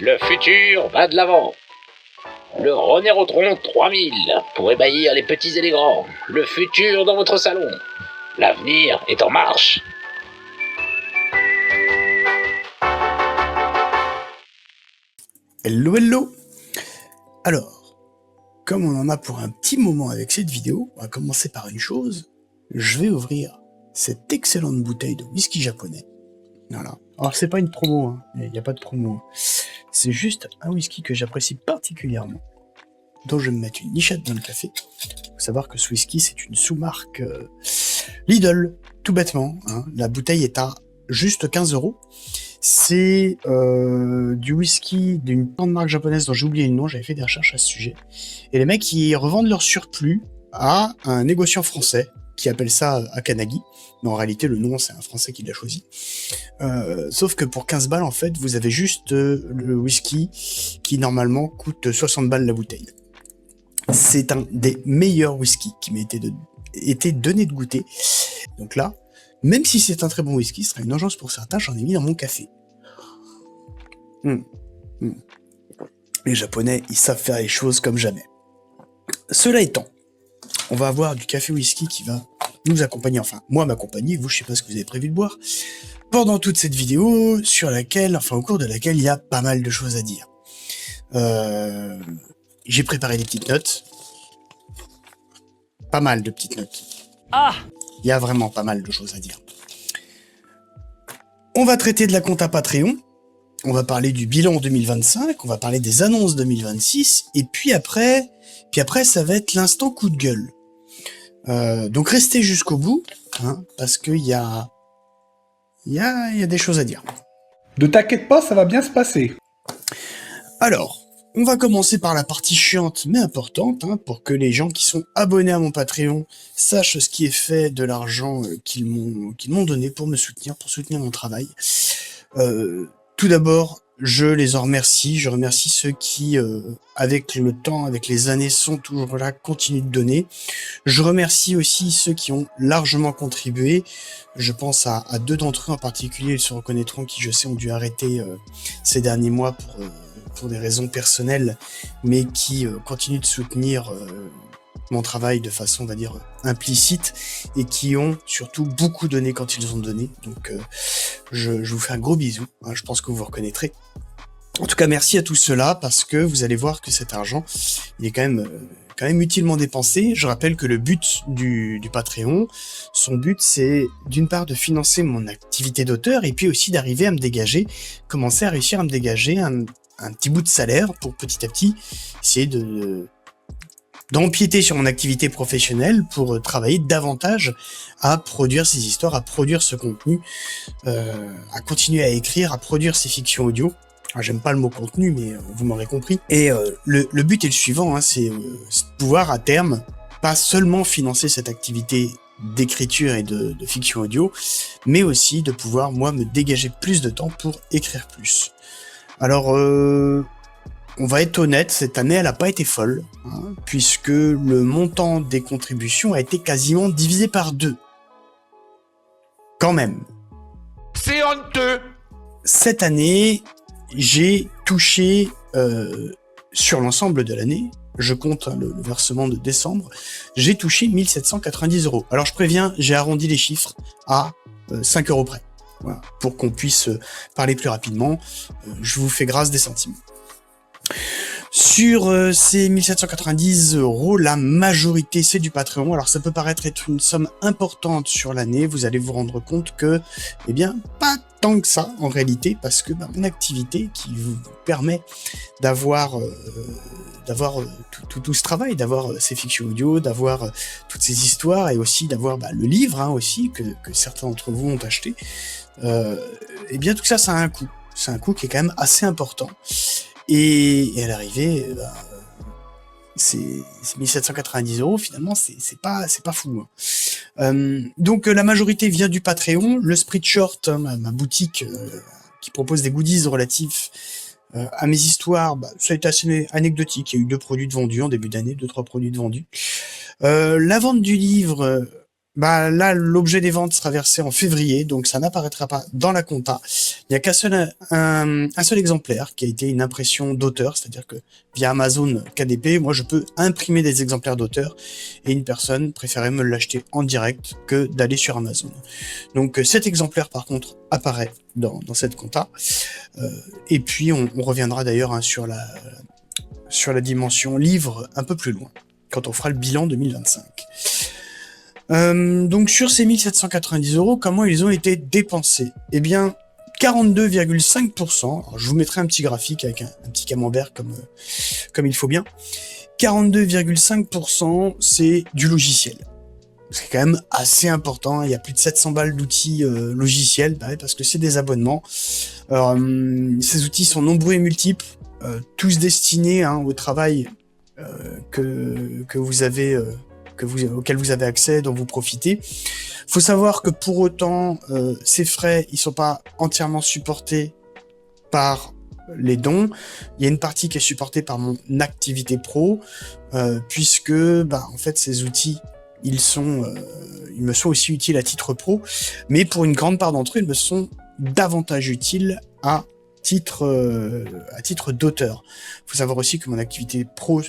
Le futur va de l'avant. Le René Rotron 3000 pour ébahir les petits et les grands. Le futur dans votre salon. L'avenir est en marche. Hello, hello. Alors, comme on en a pour un petit moment avec cette vidéo, on va commencer par une chose. Je vais ouvrir cette excellente bouteille de whisky japonais. Voilà. Alors, c'est pas une promo, hein. Il n'y a pas de promo. C'est juste un whisky que j'apprécie particulièrement, dont je vais me mettre une nichette dans le café. Il faut savoir que ce whisky, c'est une sous-marque Lidl, tout bêtement. Hein. La bouteille est à juste 15 €. C'est du whisky d'une grande marque japonaise dont j'ai oublié le nom, j'avais fait des recherches à ce sujet. Et les mecs, ils revendent leur surplus à un négociant français qui appelle ça Akanagi. Mais en réalité, le nom, c'est un Français qui l'a choisi. Sauf que pour 15 balles, en fait, vous avez juste le whisky qui, normalement, coûte 60 balles la bouteille. C'est un des meilleurs whiskies qui m'a été donné de goûter. Donc là, même si c'est un très bon whisky, ce sera une urgence pour certains, j'en ai mis dans mon café. Les Japonais, ils savent faire les choses comme jamais. Cela étant, on va avoir du café whisky qui va nous accompagner, enfin, moi m'accompagner, vous, je sais pas ce que vous avez prévu de boire, pendant toute cette vidéo, au cours de laquelle il y a pas mal de choses à dire. J'ai préparé des petites notes. Pas mal de petites notes. Ah! Il y a vraiment pas mal de choses à dire. On va traiter de la compta Patreon. On va parler du bilan 2025. On va parler des annonces 2026. Et puis après, ça va être l'instant coup de gueule. Donc restez jusqu'au bout, hein, parce qu'il y a des choses à dire. Ne t'inquiète pas, ça va bien se passer. Alors, on va commencer par la partie chiante mais importante, hein, pour que les gens qui sont abonnés à mon Patreon sachent ce qui est fait de l'argent qu'ils m'ont donné pour me soutenir, pour soutenir mon travail. Tout d'abord, je les en remercie. Je remercie ceux qui, avec le temps, avec les années, sont toujours là, continuent de donner. Je remercie aussi ceux qui ont largement contribué. Je pense à deux d'entre eux en particulier, ils se reconnaîtront, qui je sais ont dû arrêter ces derniers mois pour des raisons personnelles, mais qui continuent de soutenir mon travail de façon, on va dire, implicite, et qui ont surtout beaucoup donné quand ils ont donné. Donc je vous fais un gros bisou, hein, je pense que vous vous reconnaîtrez. En tout cas, merci à tous ceux-là, parce que vous allez voir que cet argent, il est quand même utilement dépensé. Je rappelle que le but du Patreon, son but, c'est d'une part de financer mon activité d'auteur, et puis aussi d'arriver à me dégager, commencer à réussir à me dégager un petit bout de salaire pour petit à petit essayer d'empiéter sur mon activité professionnelle pour travailler davantage à produire ces histoires, à produire ce contenu, à continuer à écrire, à produire ces fictions audio. Alors, j'aime pas le mot contenu, mais vous m'aurez compris. Et le but est le suivant, hein, c'est de pouvoir à terme pas seulement financer cette activité d'écriture et de fiction audio, mais aussi de pouvoir, moi, me dégager plus de temps pour écrire plus. Alors, on va être honnête, cette année, elle n'a pas été folle, hein, puisque le montant des contributions a été quasiment divisé par 2. Quand même. C'est honteux! Cette année, j'ai touché, sur l'ensemble de l'année, je compte hein, le versement de décembre, j'ai touché 1 790 €. Alors, je préviens, j'ai arrondi les chiffres à 5 € près. Voilà, pour qu'on puisse parler plus rapidement, je vous fais grâce des centimes. Sur ces 1 790 €, la majorité c'est du Patreon. Alors ça peut paraître être une somme importante sur l'année, vous allez vous rendre compte que, eh bien, pas tant que ça en réalité, parce que mon activité qui vous permet d'avoir tout ce travail, d'avoir ces fictions audio, d'avoir toutes ces histoires, et aussi d'avoir le livre hein, aussi que certains d'entre vous ont acheté, et bien tout ça, ça a un coût. C'est un coût qui est quand même assez important. Et à l'arrivée, c'est 1 790 €, finalement, c'est pas fou. Hein. Donc la majorité vient du Patreon. Le Spreadshirt, hein, ma boutique qui propose des goodies relatifs à mes histoires, ça a été assez anecdotique. Il y a eu 2 produits de vendus en début d'année, 2-3 produits de vendus. La vente du livre Bah là, l'objet des ventes sera versé en février, donc ça n'apparaîtra pas dans la compta. Il n'y a un seul exemplaire qui a été une impression d'auteur, c'est-à-dire que via Amazon KDP, moi je peux imprimer des exemplaires d'auteur et une personne préférait me l'acheter en direct que d'aller sur Amazon. Donc cet exemplaire par contre apparaît dans cette compta. Et puis on reviendra d'ailleurs hein, sur la dimension livre un peu plus loin, quand on fera le bilan 2025. Donc sur ces 1790 €, comment ils ont été dépensés? Eh bien, 42,5%, alors je vous mettrai un petit graphique avec un petit camembert comme il faut bien, 42,5% c'est du logiciel. C'est quand même assez important, il y a plus de 700 balles d'outils logiciels, bah ouais, parce que c'est des abonnements. Alors, ces outils sont nombreux et multiples, tous destinés hein, au travail que vous avez... auquel vous avez accès, dont vous profitez. Faut savoir que pour autant, ces frais, ils sont pas entièrement supportés par les dons. Il y a une partie qui est supportée par mon activité pro, puisque, en fait, ces outils, ils me sont aussi utiles à titre pro, mais pour une grande part d'entre eux, ils me sont davantage utiles à titre d'auteur. Faut savoir aussi que mon activité pro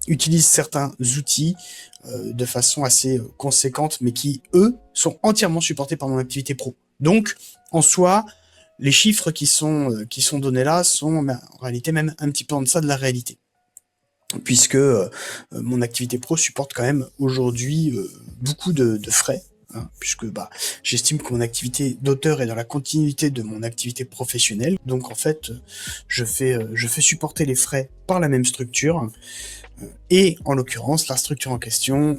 utilise certains outils de façon assez conséquente, mais qui, eux, sont entièrement supportés par mon activité pro. Donc, en soi, les chiffres qui sont donnés là sont en réalité même un petit peu en deçà de la réalité. Puisque mon activité pro supporte quand même aujourd'hui beaucoup de frais, hein, puisque j'estime que mon activité d'auteur est dans la continuité de mon activité professionnelle. Donc en fait, je fais supporter les frais par la même structure. Et en l'occurrence, la structure en question,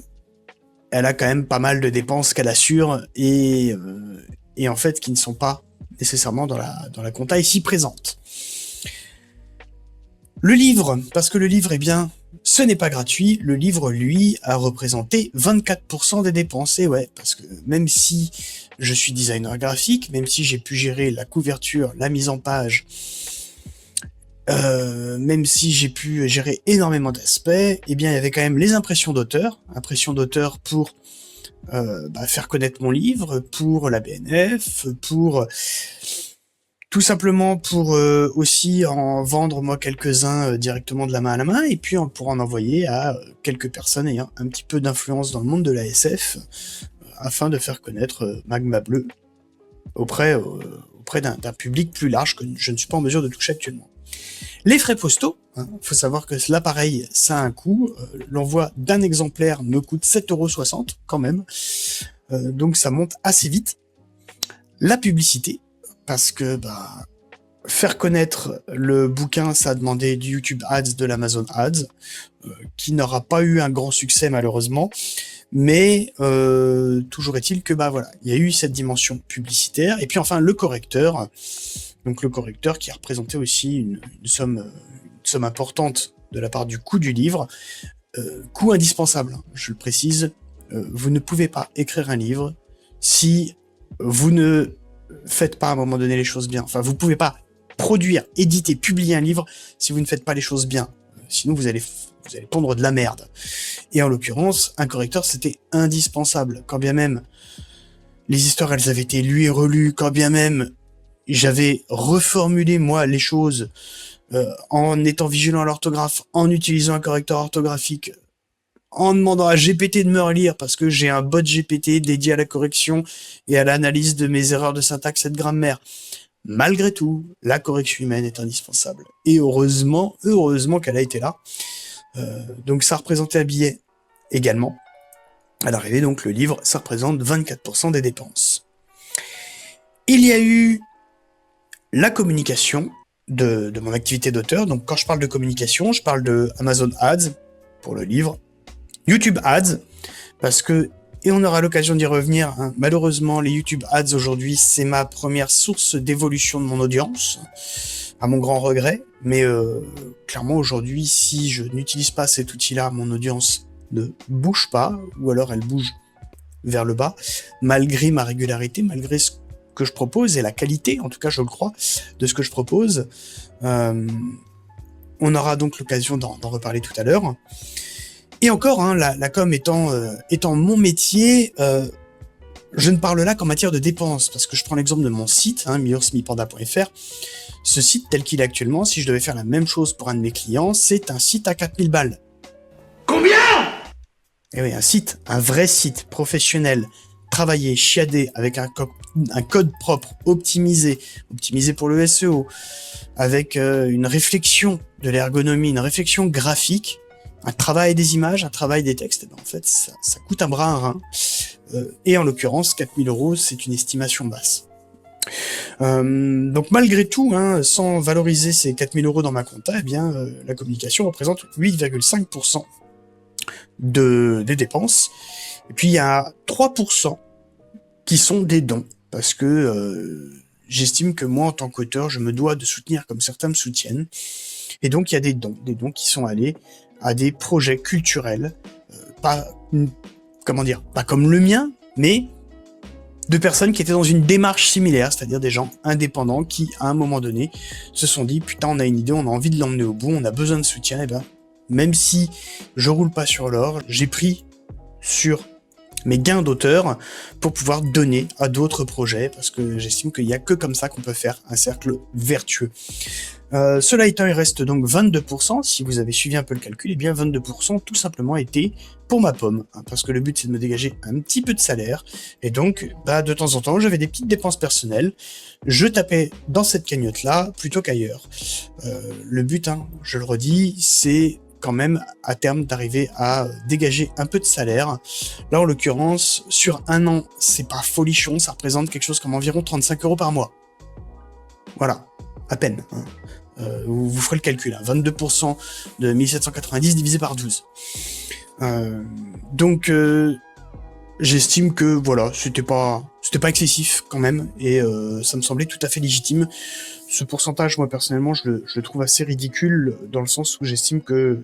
elle a quand même pas mal de dépenses qu'elle assure et en fait qui ne sont pas nécessairement dans la compta ici présente. Le livre, parce que le livre, eh bien, ce n'est pas gratuit. Le livre, lui, a représenté 24% des dépenses. Et ouais, parce que même si je suis designer graphique, même si j'ai pu gérer la couverture, la mise en page, même si j'ai pu gérer énormément d'aspects, eh bien, il y avait quand même les impressions d'auteur pour faire connaître mon livre, pour la BNF, pour tout simplement pour aussi en vendre moi quelques-uns directement de la main à la main, et puis pour en envoyer à quelques personnes ayant un petit peu d'influence dans le monde de la SF, afin de faire connaître Magma Bleu auprès d'un public plus large que je ne suis pas en mesure de toucher actuellement. Les frais postaux, faut savoir que là pareil, ça a un coût. L'envoi d'un exemplaire me coûte 7,60 € quand même, donc ça monte assez vite. La publicité, parce que faire connaître le bouquin, ça a demandé du YouTube Ads, de l'Amazon Ads, qui n'aura pas eu un grand succès malheureusement, mais toujours est-il que il y a eu cette dimension publicitaire, et puis enfin le correcteur. Donc le correcteur qui a représenté aussi une somme importante de la part du coût du livre, coût indispensable, je le précise, vous ne pouvez pas écrire un livre si vous ne faites pas à un moment donné les choses bien. Enfin, vous pouvez pas produire, éditer, publier un livre si vous ne faites pas les choses bien. Sinon vous allez pondre de la merde. Et en l'occurrence, un correcteur c'était indispensable, quand bien même les histoires elles avaient été lues et relues, quand bien même j'avais reformulé moi les choses en étant vigilant à l'orthographe, en utilisant un correcteur orthographique, en demandant à GPT de me relire parce que j'ai un bot GPT dédié à la correction et à l'analyse de mes erreurs de syntaxe et de grammaire. Malgré tout, la correction humaine est indispensable. Et heureusement qu'elle a été là. Donc ça représentait un billet également. À l'arrivée, donc le livre, ça représente 24% des dépenses. Il y a eu la communication de mon activité d'auteur. Donc quand je parle de communication, je parle de Amazon Ads pour le livre, YouTube Ads, parce que, et on aura l'occasion d'y revenir, malheureusement les YouTube Ads aujourd'hui c'est ma première source d'évolution de mon audience, à mon grand regret, mais clairement aujourd'hui si je n'utilise pas cet outil-là, mon audience ne bouge pas, ou alors elle bouge vers le bas, malgré ma régularité, malgré ce que je propose, et la qualité, en tout cas je le crois, de ce que je propose. On aura donc l'occasion d'en reparler tout à l'heure. Et encore, la com étant mon métier, je ne parle là qu'en matière de dépenses, parce que je prends l'exemple de mon site, miorsmipanda.fr. Ce site, tel qu'il est actuellement, si je devais faire la même chose pour un de mes clients, c'est un site à 4000 balles. Combien? Eh oui, un vrai site professionnel, travaillé, chiadé, avec un code propre, optimisé pour le SEO, avec une réflexion de l'ergonomie, une réflexion graphique, un travail des images, un travail des textes. En fait, ça coûte un bras un rein. Et en l'occurrence, 4000 €, c'est une estimation basse. Donc malgré tout, sans valoriser ces 4000 € dans ma compta, eh bien, la communication représente 8,5% des dépenses. Et puis il y a 3% qui sont des dons, parce que j'estime que moi, en tant qu'auteur, je me dois de soutenir comme certains me soutiennent. Et donc il y a des dons qui sont allés à des projets culturels, pas comme le mien, mais de personnes qui étaient dans une démarche similaire, c'est-à-dire des gens indépendants qui, à un moment donné, se sont dit « Putain, on a une idée, on a envie de l'emmener au bout, on a besoin de soutien. » Et ben, même si je roule pas sur l'or, j'ai pris sur mes gains d'auteur pour pouvoir donner à d'autres projets, parce que j'estime qu'il n'y a que comme ça qu'on peut faire un cercle vertueux. Cela étant, il reste donc 22%. Si vous avez suivi un peu le calcul, eh bien 22% tout simplement été pour ma pomme, parce que le but c'est de me dégager un petit peu de salaire, et donc de temps en temps j'avais des petites dépenses personnelles, je tapais dans cette cagnotte-là plutôt qu'ailleurs. Le but, je le redis, c'est quand même à terme d'arriver à dégager un peu de salaire. Là en l'occurrence, sur un an, c'est pas folichon, ça représente quelque chose comme environ 35 € par mois. Voilà, à peine. Vous ferez le calcul, 22% de 1790 divisé par 12. Donc j'estime que voilà, c'était pas excessif quand même, et ça me semblait tout à fait légitime. Ce pourcentage, moi personnellement, je le trouve assez ridicule, dans le sens où j'estime que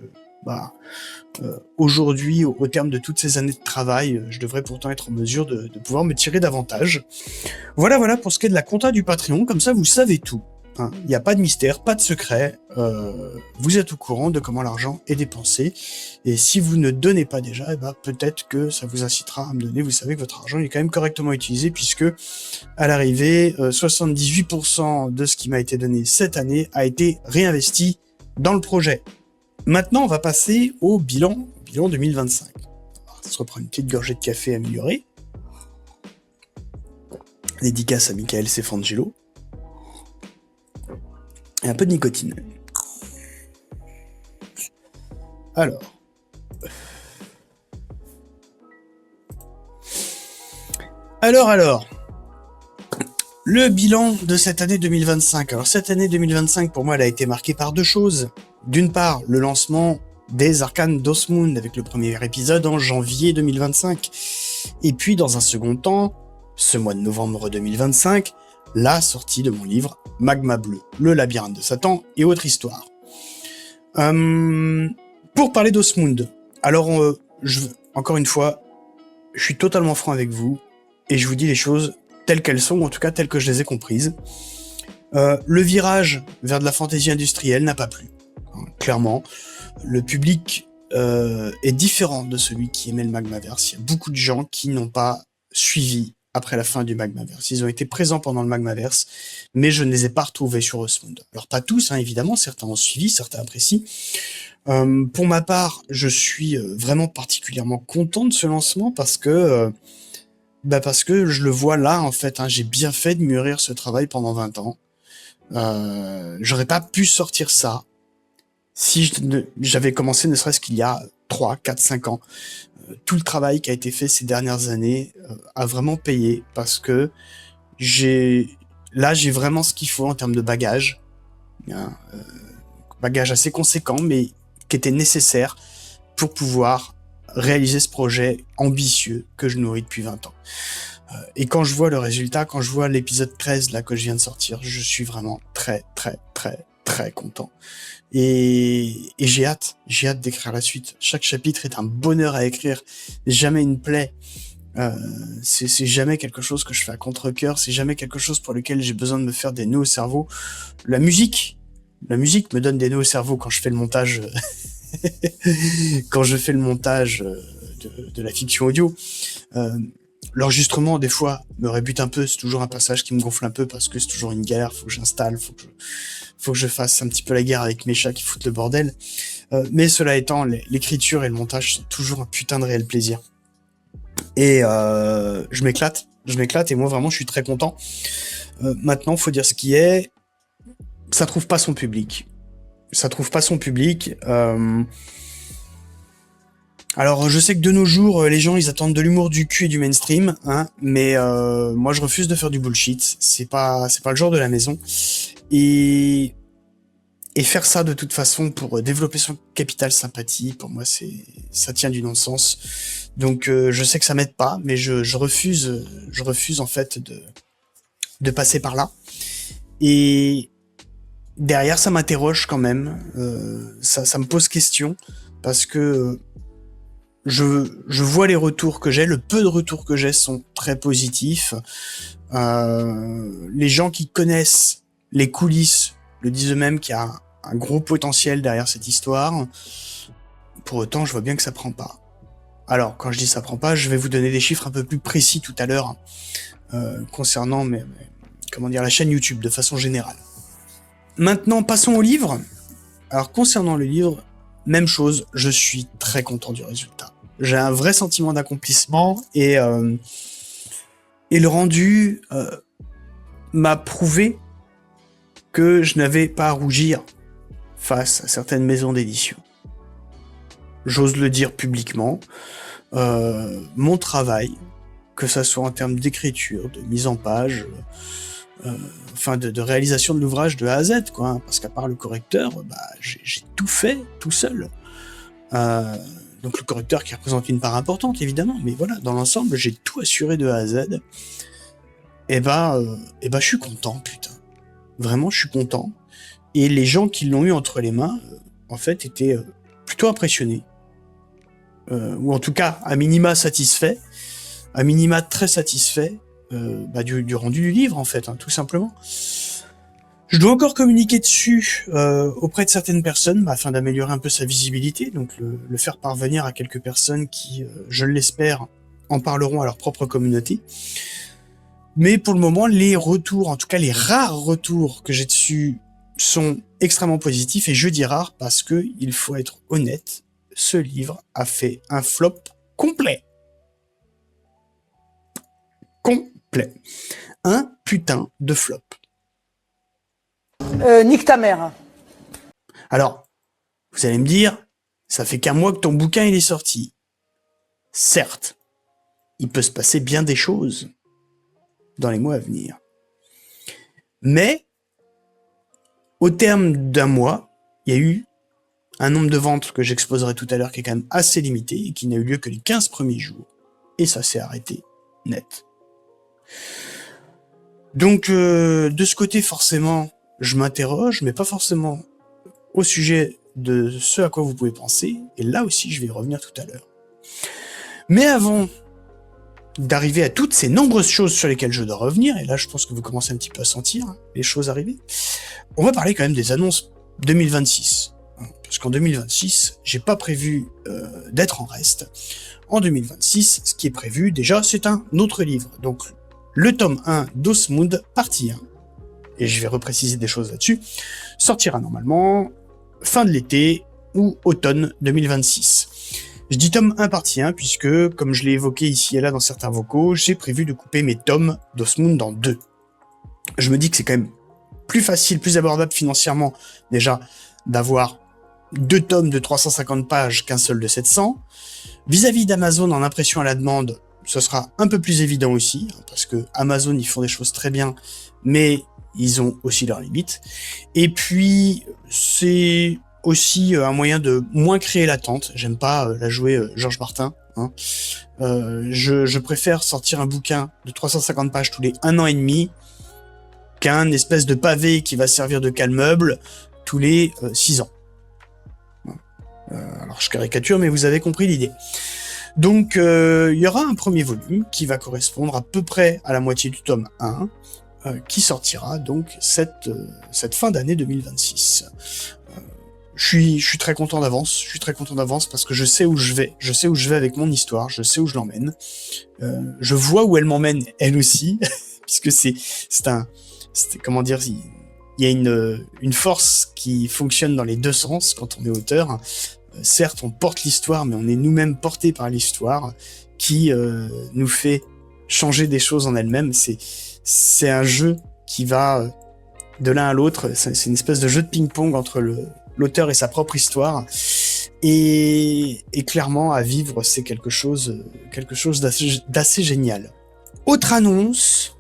aujourd'hui, au terme de toutes ces années de travail, je devrais pourtant être en mesure de pouvoir me tirer davantage. Voilà pour ce qui est de la compta du Patreon, comme ça vous savez tout. Il n'y a pas de mystère, pas de secret, vous êtes au courant de comment l'argent est dépensé, et si vous ne donnez pas déjà, peut-être que ça vous incitera à me donner. Vous savez que votre argent est quand même correctement utilisé, puisque à l'arrivée, 78% de ce qui m'a été donné cette année a été réinvesti dans le projet. Maintenant, on va passer au bilan 2025. Alors, ça se reprend une petite gorgée de café améliorée. Dédicace à Michael Cefangelo. Et un peu de nicotine. Alors. Le bilan de cette année 2025. Alors cette année 2025, pour moi, elle a été marquée par deux choses. D'une part, le lancement des Arcanes d'Osmund avec le premier épisode en janvier 2025. Et puis, dans un second temps, ce mois de novembre 2025, la sortie de mon livre Magma Bleu, le labyrinthe de Satan et autres histoires. Pour parler d'Osmund, alors encore une fois, je suis totalement franc avec vous et je vous dis les choses telles qu'elles sont, ou en tout cas telles que je les ai comprises. Le virage vers de la fantaisie industrielle n'a pas plu. Clairement, le public est différent de celui qui aimait le Magmaverse. Il y a beaucoup de gens qui n'ont pas suivi après la fin du Magmaverse. Ils ont été présents pendant le Magmaverse, mais je ne les ai pas retrouvés sur Osmund. Alors pas tous, évidemment, certains ont suivi, certains apprécient. Pour ma part, je suis vraiment particulièrement content de ce lancement parce que je le vois là, en fait. J'ai bien fait de mûrir ce travail pendant 20 ans. J'aurais pas pu sortir ça si j'avais commencé ne serait-ce qu'il y a 3, 4, 5 ans. Tout le travail qui a été fait ces dernières années a vraiment payé parce que j'ai vraiment ce qu'il faut en termes de bagage. Bagage assez conséquent, mais qui était nécessaire pour pouvoir réaliser ce projet ambitieux que je nourris depuis 20 ans. Et quand je vois le résultat, quand je vois l'épisode 13 là que je viens de sortir, je suis vraiment très très très très content. Et j'ai hâte d'écrire la suite. Chaque chapitre est un bonheur à écrire, jamais une plaie. C'est jamais quelque chose que je fais à contre-cœur, c'est jamais quelque chose pour lequel j'ai besoin de me faire des nœuds au cerveau. La musique me donne des nœuds au cerveau quand je fais le montage de la fiction audio. L'enregistrement, des fois, me rébute un peu. C'est toujours un passage qui me gonfle un peu parce que c'est toujours une galère. Faut que j'installe, faut que je fasse un petit peu la guerre avec mes chats qui foutent le bordel. Mais cela étant, l'écriture et le montage sont toujours un putain de réel plaisir. Et je m'éclate. Et moi, vraiment, je suis très content. Maintenant, faut dire ce qui est. Ça trouve pas son public. Alors, je sais que de nos jours, les gens, ils attendent de l'humour du cul et du mainstream, hein, mais moi, je refuse de faire du bullshit. C'est pas le genre de la maison. Et faire ça de toute façon pour développer son capital sympathie, pour moi, ça tient du non-sens. Donc, je sais que ça m'aide pas, mais je refuse en fait de passer par là. Et derrière, ça m'interroge quand même. Ça me pose question parce que je vois les retours que j'ai, le peu de retours que j'ai sont très positifs. Les gens qui connaissent les coulisses le disent eux-mêmes qu'il y a un gros potentiel derrière cette histoire. Pour autant, je vois bien que ça prend pas. Alors, quand je dis ça prend pas, je vais vous donner des chiffres un peu plus précis tout à l'heure concernant la chaîne YouTube de façon générale. Maintenant, passons au livre. Alors, concernant le livre, même chose, je suis très content du résultat. J'ai un vrai sentiment d'accomplissement et le rendu m'a prouvé que je n'avais pas à rougir face à certaines maisons d'édition. J'ose le dire publiquement. Mon travail, que ça soit en termes d'écriture, de mise en page, de réalisation de l'ouvrage de A à Z, quoi, hein, parce qu'à part le correcteur, j'ai tout fait tout seul. Donc le correcteur qui représente une part importante, évidemment, mais voilà, dans l'ensemble, j'ai tout assuré de A à Z. Je suis content, putain. Vraiment, je suis content. Et les gens qui l'ont eu entre les mains, en fait, étaient plutôt impressionnés. Ou en tout cas, à minima satisfaits. À minima très satisfaits du rendu du livre, en fait, hein, tout simplement. Je dois encore communiquer dessus auprès de certaines personnes afin d'améliorer un peu sa visibilité, donc le faire parvenir à quelques personnes qui, je l'espère, en parleront à leur propre communauté. Mais pour le moment, les retours, en tout cas les rares retours que j'ai dessus, sont extrêmement positifs, et je dis rares parce que, il faut être honnête, ce livre a fait un flop complet. Complet. Un putain de flop. Nique ta mère. Alors, vous allez me dire, ça fait qu'un mois que ton bouquin il est sorti. Certes, il peut se passer bien des choses dans les mois à venir. Mais, au terme d'un mois, il y a eu un nombre de ventes que j'exposerai tout à l'heure qui est quand même assez limité et qui n'a eu lieu que les 15 premiers jours. Et ça s'est arrêté net. Donc, de ce côté, forcément, je m'interroge, mais pas forcément au sujet de ce à quoi vous pouvez penser. Et là aussi, je vais y revenir tout à l'heure. Mais avant d'arriver à toutes ces nombreuses choses sur lesquelles je dois revenir, et là, je pense que vous commencez un petit peu à sentir les choses arriver, on va parler quand même des annonces 2026. Parce qu'en 2026, j'ai pas prévu d'être en reste. En 2026, ce qui est prévu, déjà, c'est un autre livre. Donc, le tome 1 d'Osmund, partie 1, et je vais repréciser des choses là-dessus, sortira normalement fin de l'été ou automne 2026. Je dis tome 1 partie 1 puisque, comme je l'ai évoqué ici et là dans certains vocaux, j'ai prévu de couper mes tomes d'Osmund en deux. Je me dis que c'est quand même plus facile, plus abordable financièrement, déjà, d'avoir 2 tomes de 350 pages qu'un seul de 700. Vis-à-vis d'Amazon en impression à la demande, ce sera un peu plus évident aussi, parce que Amazon, ils font des choses très bien, mais ils ont aussi leurs limites. Et puis, c'est aussi un moyen de moins créer l'attente. J'aime pas la jouer Georges Martin. Hein. Je préfère sortir un bouquin de 350 pages tous les 1 an et demi qu'un espèce de pavé qui va servir de cale-meuble tous les 6 ans. Alors, je caricature, mais vous avez compris l'idée. Donc, il y aura un premier volume qui va correspondre à peu près à la moitié du tome 1, qui sortira donc cette fin d'année 2026. je suis très content d'avance. Je suis très content d'avance parce que je sais où je vais. Je sais où je vais avec mon histoire. Je sais où je l'emmène. Je vois où elle m'emmène, elle aussi, puisque comment dire, il y a une force qui fonctionne dans les deux sens quand on est auteur. Certes, on porte l'histoire, mais on est nous-mêmes portés par l'histoire qui nous fait changer des choses en elle-même. C'est un jeu qui va de l'un à l'autre. C'est une espèce de jeu de ping-pong entre l'auteur et sa propre histoire. Et clairement, à vivre, c'est quelque chose d'assez génial. Autre annonce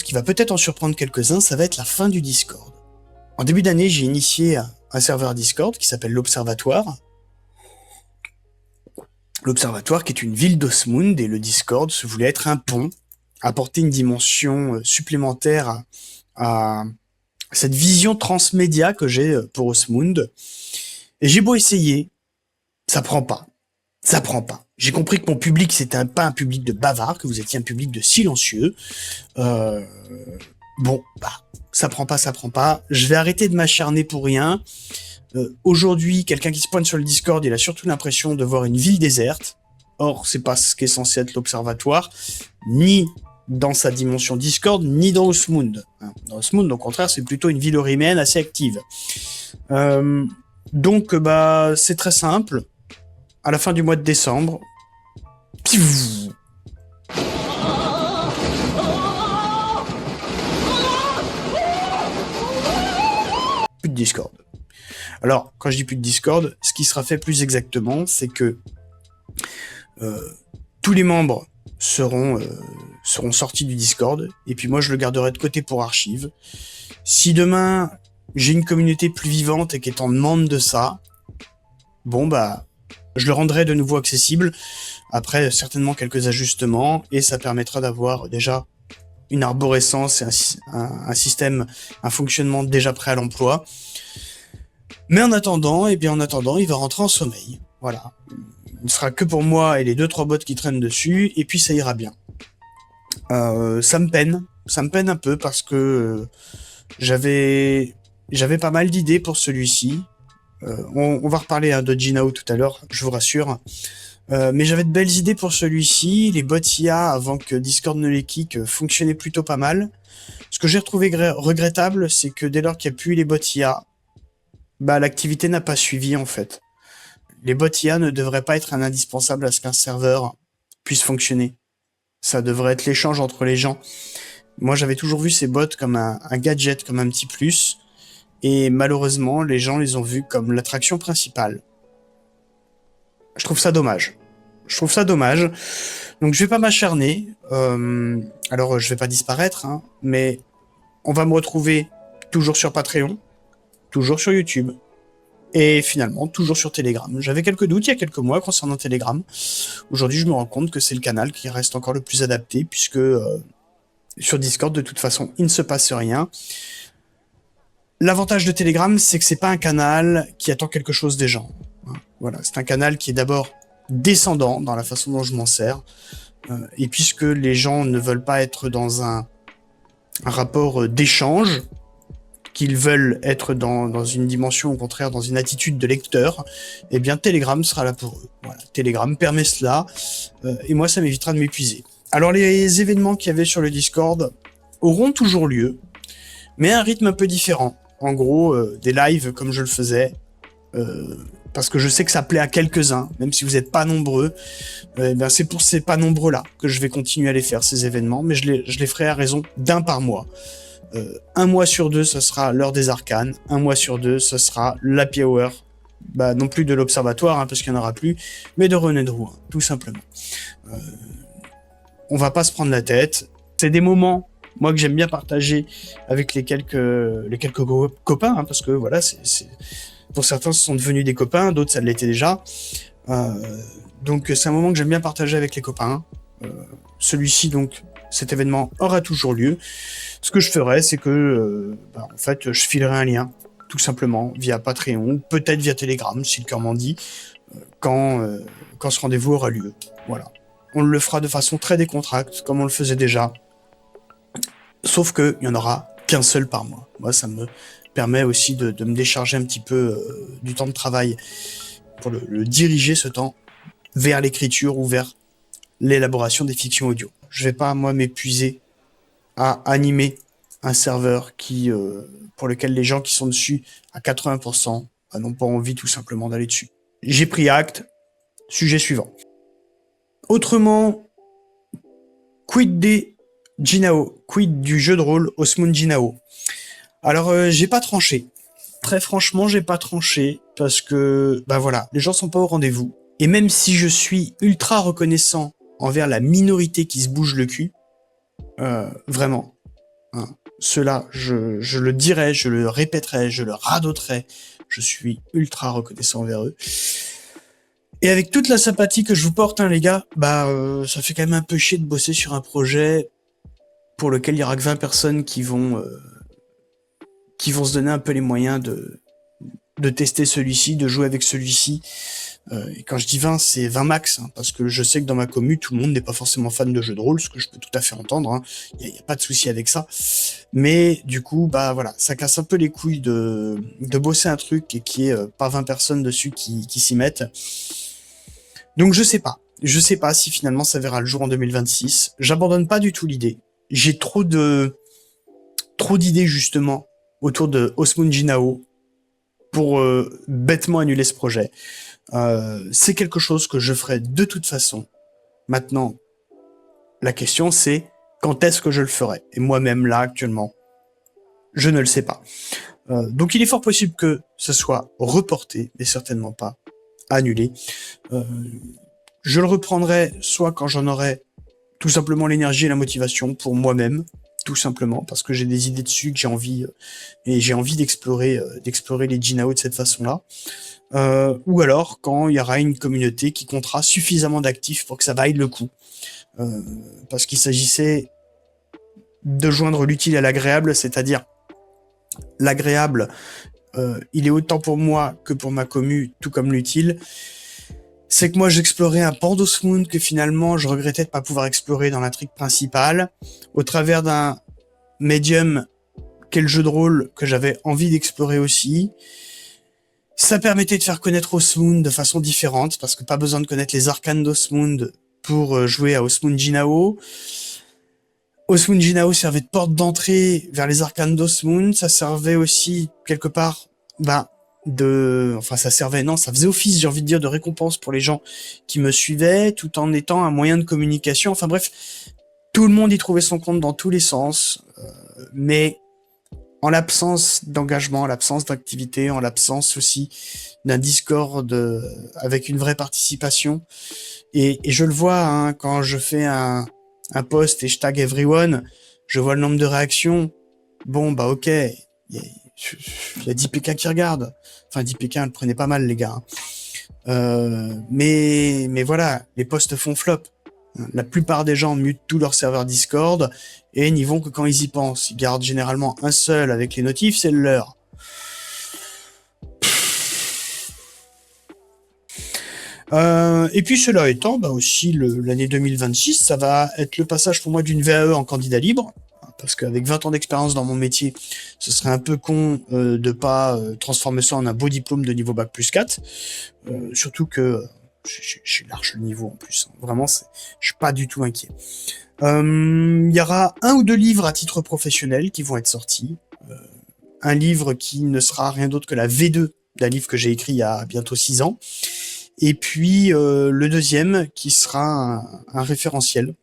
qui va peut-être en surprendre quelques-uns, ça va être la fin du Discord. En début d'année, j'ai initié un serveur Discord qui s'appelle l'Observatoire. L'Observatoire qui est une ville d'Osmund, et le Discord se voulait être un pont, apporter une dimension supplémentaire à cette vision transmédia que j'ai pour Osmund. Et j'ai beau essayer, ça prend pas. J'ai compris que mon public, c'était pas un public de bavards, que vous étiez un public de silencieux. Ça prend pas. Je vais arrêter de m'acharner pour rien. Aujourd'hui, quelqu'un qui se pointe sur le Discord, il a surtout l'impression de voir une ville déserte. Or, c'est pas ce qu'est censé être l'Observatoire, ni dans sa dimension Discord, ni dans Osmund. Dans Osmund, au contraire, c'est plutôt une ville oriméenne assez active. Donc, c'est très simple. À la fin du mois de décembre, plus de Discord. Alors, quand je dis plus de Discord, ce qui sera fait plus exactement, c'est que tous les membres seront sortis du Discord, et puis moi je le garderai de côté pour archive. Si demain j'ai une communauté plus vivante et qui est en demande de ça, je le rendrai de nouveau accessible, après certainement quelques ajustements, et ça permettra d'avoir déjà une arborescence et un système, un fonctionnement déjà prêt à l'emploi. Mais en attendant, il va rentrer en sommeil. Voilà. Il ne sera que pour moi et les 2-3 bots qui traînent dessus, et puis ça ira bien. Ça me peine un peu parce que j'avais pas mal d'idées pour celui-ci. On va reparler de Jinao tout à l'heure, je vous rassure. Mais j'avais de belles idées pour celui-ci. Les bots IA, avant que Discord ne les kick, fonctionnaient plutôt pas mal. Ce que j'ai retrouvé regrettable, c'est que dès lors qu'il n'y a plus les bots IA, l'activité n'a pas suivi en fait. Les bots IA ne devraient pas être un indispensable à ce qu'un serveur puisse fonctionner. Ça devrait être l'échange entre les gens. Moi, j'avais toujours vu ces bots comme un gadget, comme un petit plus. Et malheureusement, les gens les ont vus comme l'attraction principale. Je trouve ça dommage. Donc, je vais pas m'acharner. Alors, je vais pas disparaître, mais on va me retrouver toujours sur Patreon, toujours sur YouTube, et finalement, toujours sur Telegram. J'avais quelques doutes il y a quelques mois concernant Telegram. Aujourd'hui, je me rends compte que c'est le canal qui reste encore le plus adapté, puisque sur Discord, de toute façon, il ne se passe rien. L'avantage de Telegram, c'est que c'est pas un canal qui attend quelque chose des gens. Voilà, c'est un canal qui est d'abord descendant dans la façon dont je m'en sers, et puisque les gens ne veulent pas être dans un rapport d'échange, qu'ils veulent être dans une dimension, au contraire, dans une attitude de lecteur, eh bien, Telegram sera là pour eux. Voilà. Telegram permet cela, et moi, ça m'évitera de m'épuiser. Alors, les événements qu'il y avait sur le Discord auront toujours lieu, mais à un rythme un peu différent. En gros, des lives comme je le faisais, parce que je sais que ça plaît à quelques-uns, même si vous n'êtes pas nombreux, c'est pour ces pas nombreux-là que je vais continuer à les faire, ces événements, mais je les ferai à raison d'un par mois. Un mois sur 2, ce sera l'heure des arcanes. Un mois sur 2, ce sera l'happy hour. Non plus de l'observatoire, parce qu'il n'y en aura plus, mais de René Drouin, tout simplement. On va pas se prendre la tête. C'est des moments, moi, que j'aime bien partager avec les quelques copains, parce que voilà, pour certains, ce sont devenus des copains, d'autres, ça l'était déjà. Donc, c'est un moment que j'aime bien partager avec les copains. Celui-ci, donc, cet événement aura toujours lieu. Ce que je ferai, c'est que, en fait, je filerai un lien, tout simplement, via Patreon, peut-être via Telegram, si le cœur m'en dit, quand ce rendez-vous aura lieu. Voilà. On le fera de façon très décontractée, comme on le faisait déjà. Sauf qu'il n'y en aura qu'un seul par mois. Moi, ça me permet aussi de me décharger un petit peu du temps de travail pour le diriger ce temps vers l'écriture ou vers l'élaboration des fictions audio. Je vais pas, moi, m'épuiser à animer un serveur pour lequel les gens qui sont dessus à 80% n'ont pas envie tout simplement d'aller dessus. J'ai pris acte. Sujet suivant. Autrement, quid des Jinao, quid du jeu de rôle Osmund Jinao. Alors, j'ai pas tranché. Très franchement, j'ai pas tranché parce que, voilà, les gens sont pas au rendez-vous. Et même si je suis ultra reconnaissant envers la minorité qui se bouge le cul, vraiment, hein, cela, je le dirai, je le répéterai, je le radoterai, je suis ultra reconnaissant envers eux. Et avec toute la sympathie que je vous porte, les gars, ça fait quand même un peu chier de bosser sur un projet pour lequel il y aura que 20 personnes qui vont se donner un peu les moyens de tester celui-ci, de jouer avec celui-ci. Et quand je dis 20, c'est 20 max, hein, parce que je sais que dans ma commu, tout le monde n'est pas forcément fan de jeux de rôle, ce que je peux tout à fait entendre, hein. Y a pas de souci avec ça. Mais du coup, voilà, ça casse un peu les couilles de bosser un truc et qu'il y ait pas 20 personnes dessus qui s'y mettent. Donc je sais pas. Je sais pas si finalement ça verra le jour en 2026. J'abandonne pas du tout l'idée. J'ai trop d'idées justement autour de Osmund Jinao pour bêtement annuler ce projet. C'est quelque chose que je ferai de toute façon. Maintenant, la question c'est quand est-ce que je le ferai? Et moi-même là actuellement, je ne le sais pas. Donc il est fort possible que ce soit reporté, mais certainement pas annulé. Je le reprendrai soit quand j'en aurai tout simplement l'énergie et la motivation pour moi-même, tout simplement parce que j'ai des idées dessus que j'ai envie d'explorer les Jinao de cette façon-là, ou alors quand il y aura une communauté qui comptera suffisamment d'actifs pour que ça vaille le coup, parce qu'il s'agissait de joindre l'utile à l'agréable, c'est-à-dire l'agréable, il est autant pour moi que pour ma commu, tout comme l'utile. C'est que moi j'explorais un pan d'Osmund que finalement je regrettais de pas pouvoir explorer dans l'intrigue principale, au travers d'un médium qu'est le jeu de rôle que j'avais envie d'explorer aussi. Ça permettait de faire connaître Osmund de façon différente, parce que pas besoin de connaître les arcanes d'Osmund pour jouer à Osmund Jinao. Osmund Jinao servait de porte d'entrée vers les arcanes d'Osmund, ça servait aussi quelque part, ça faisait office, j'ai envie de dire, de récompense pour les gens qui me suivaient, tout en étant un moyen de communication. Enfin bref, tout le monde y trouvait son compte dans tous les sens, mais en l'absence d'engagement, en l'absence d'activité, en l'absence aussi d'un Discord avec une vraie participation. Et je le vois, hein, quand je fais un post et je tag everyone, je vois le nombre de réactions. Bon, ok, il y a 10 PK qui regardent. Enfin, 10 PK, le prenez pas mal, les gars. Mais voilà, les posts font flop. La plupart des gens mutent tous leurs serveurs Discord et n'y vont que quand ils y pensent. Ils gardent généralement un seul avec les notifs, c'est le leur. Et puis cela étant, aussi l'année 2026, ça va être le passage pour moi d'une VAE en candidat libre, parce qu'avec 20 ans d'expérience dans mon métier, ce serait un peu con de pas transformer ça en un beau diplôme de niveau Bac plus 4, surtout que j'ai large le niveau en plus, hein. Vraiment, je suis pas du tout inquiet. Il y aura 1 ou 2 livres à titre professionnel qui vont être sortis, un livre qui ne sera rien d'autre que la V2 d'un livre que j'ai écrit il y a bientôt 6 ans, et puis le deuxième qui sera un référentiel.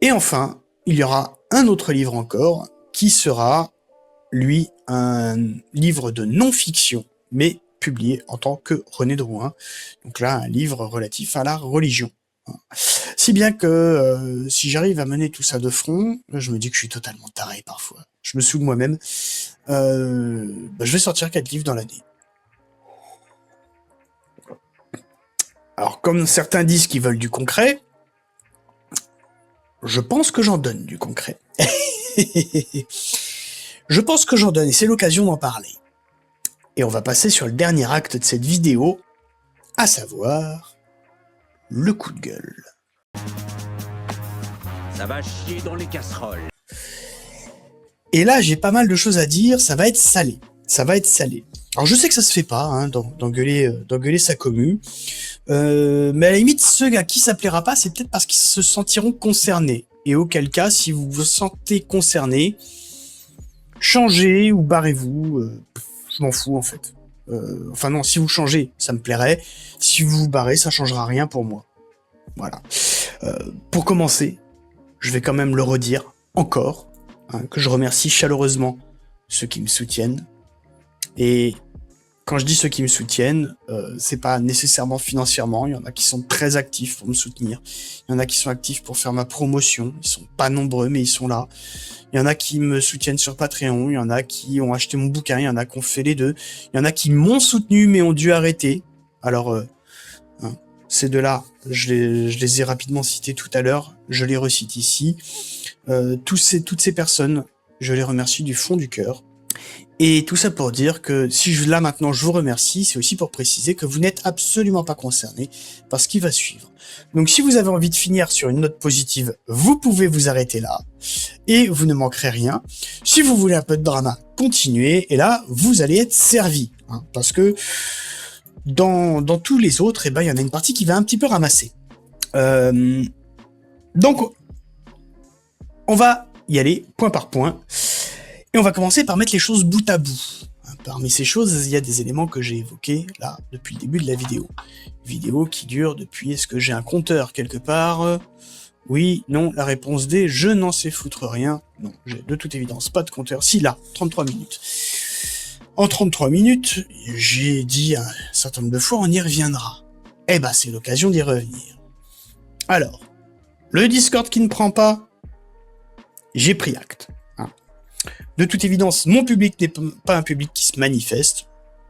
Et enfin, il y aura un autre livre encore qui sera, lui, un livre de non-fiction, mais publié en tant que René Drouin. Donc là, un livre relatif à la religion. Si bien que si j'arrive à mener tout ça de front, je me dis que je suis totalement taré parfois. Je me saoule moi-même. Je vais sortir 4 livres dans l'année. Alors, comme certains disent qu'ils veulent du concret, je pense que j'en donne du concret. Je pense que j'en donne, et c'est l'occasion d'en parler. Et on va passer sur le dernier acte de cette vidéo, à savoir le coup de gueule. Ça va chier dans les casseroles. Et là, j'ai pas mal de choses à dire, ça va être salé. Ça va être salé. Alors je sais que ça se fait pas, hein, d'engueuler sa commu. Mais à la limite, ceux à qui ça plaira pas, c'est peut-être parce qu'ils se sentiront concernés. Et auquel cas, si vous vous sentez concerné, changez ou barrez-vous. Je m'en fous en fait. Enfin non, si vous changez, ça me plairait. Si vous vous barrez, ça changera rien pour moi. Voilà. Pour commencer, je vais quand même le redire encore, hein, que je remercie chaleureusement ceux qui me soutiennent. Et quand je dis ceux qui me soutiennent, c'est pas nécessairement financièrement. Il y en a qui sont très actifs pour me soutenir. Il y en a qui sont actifs pour faire ma promotion. Ils sont pas nombreux, mais ils sont là. Il y en a qui me soutiennent sur Patreon. Il y en a qui ont acheté mon bouquin. Il y en a qui ont fait les deux. Il y en a qui m'ont soutenu, mais ont dû arrêter. Alors, hein, ces deux-là, je les ai rapidement cités tout à l'heure. Je les recite ici. Toutes ces personnes, je les remercie du fond du cœur. Et tout ça pour dire que là maintenant je vous remercie, c'est aussi pour préciser que vous n'êtes absolument pas concerné par ce qui va suivre. Donc si vous avez envie de finir sur une note positive, vous pouvez vous arrêter là et vous ne manquerez rien. Si vous voulez un peu de drama, continuez et là vous allez être servi, hein, parce que dans tous les autres, il y en a une partie qui va un petit peu ramasser. Donc on va y aller point par point. Et on va commencer par mettre les choses bout à bout. Parmi ces choses, il y a des éléments que j'ai évoqués, là, depuis le début de la vidéo. Vidéo qui dure depuis... Est-ce que j'ai un compteur quelque part? Oui, non, la réponse D, je n'en sais foutre rien. Non, j'ai de toute évidence pas de compteur. Si, là, 33 minutes. En 33 minutes, j'ai dit un certain nombre de fois, on y reviendra. Eh ben, c'est l'occasion d'y revenir. Alors, le Discord qui ne prend pas, j'ai pris acte. De toute évidence, mon public n'est pas un public qui se manifeste.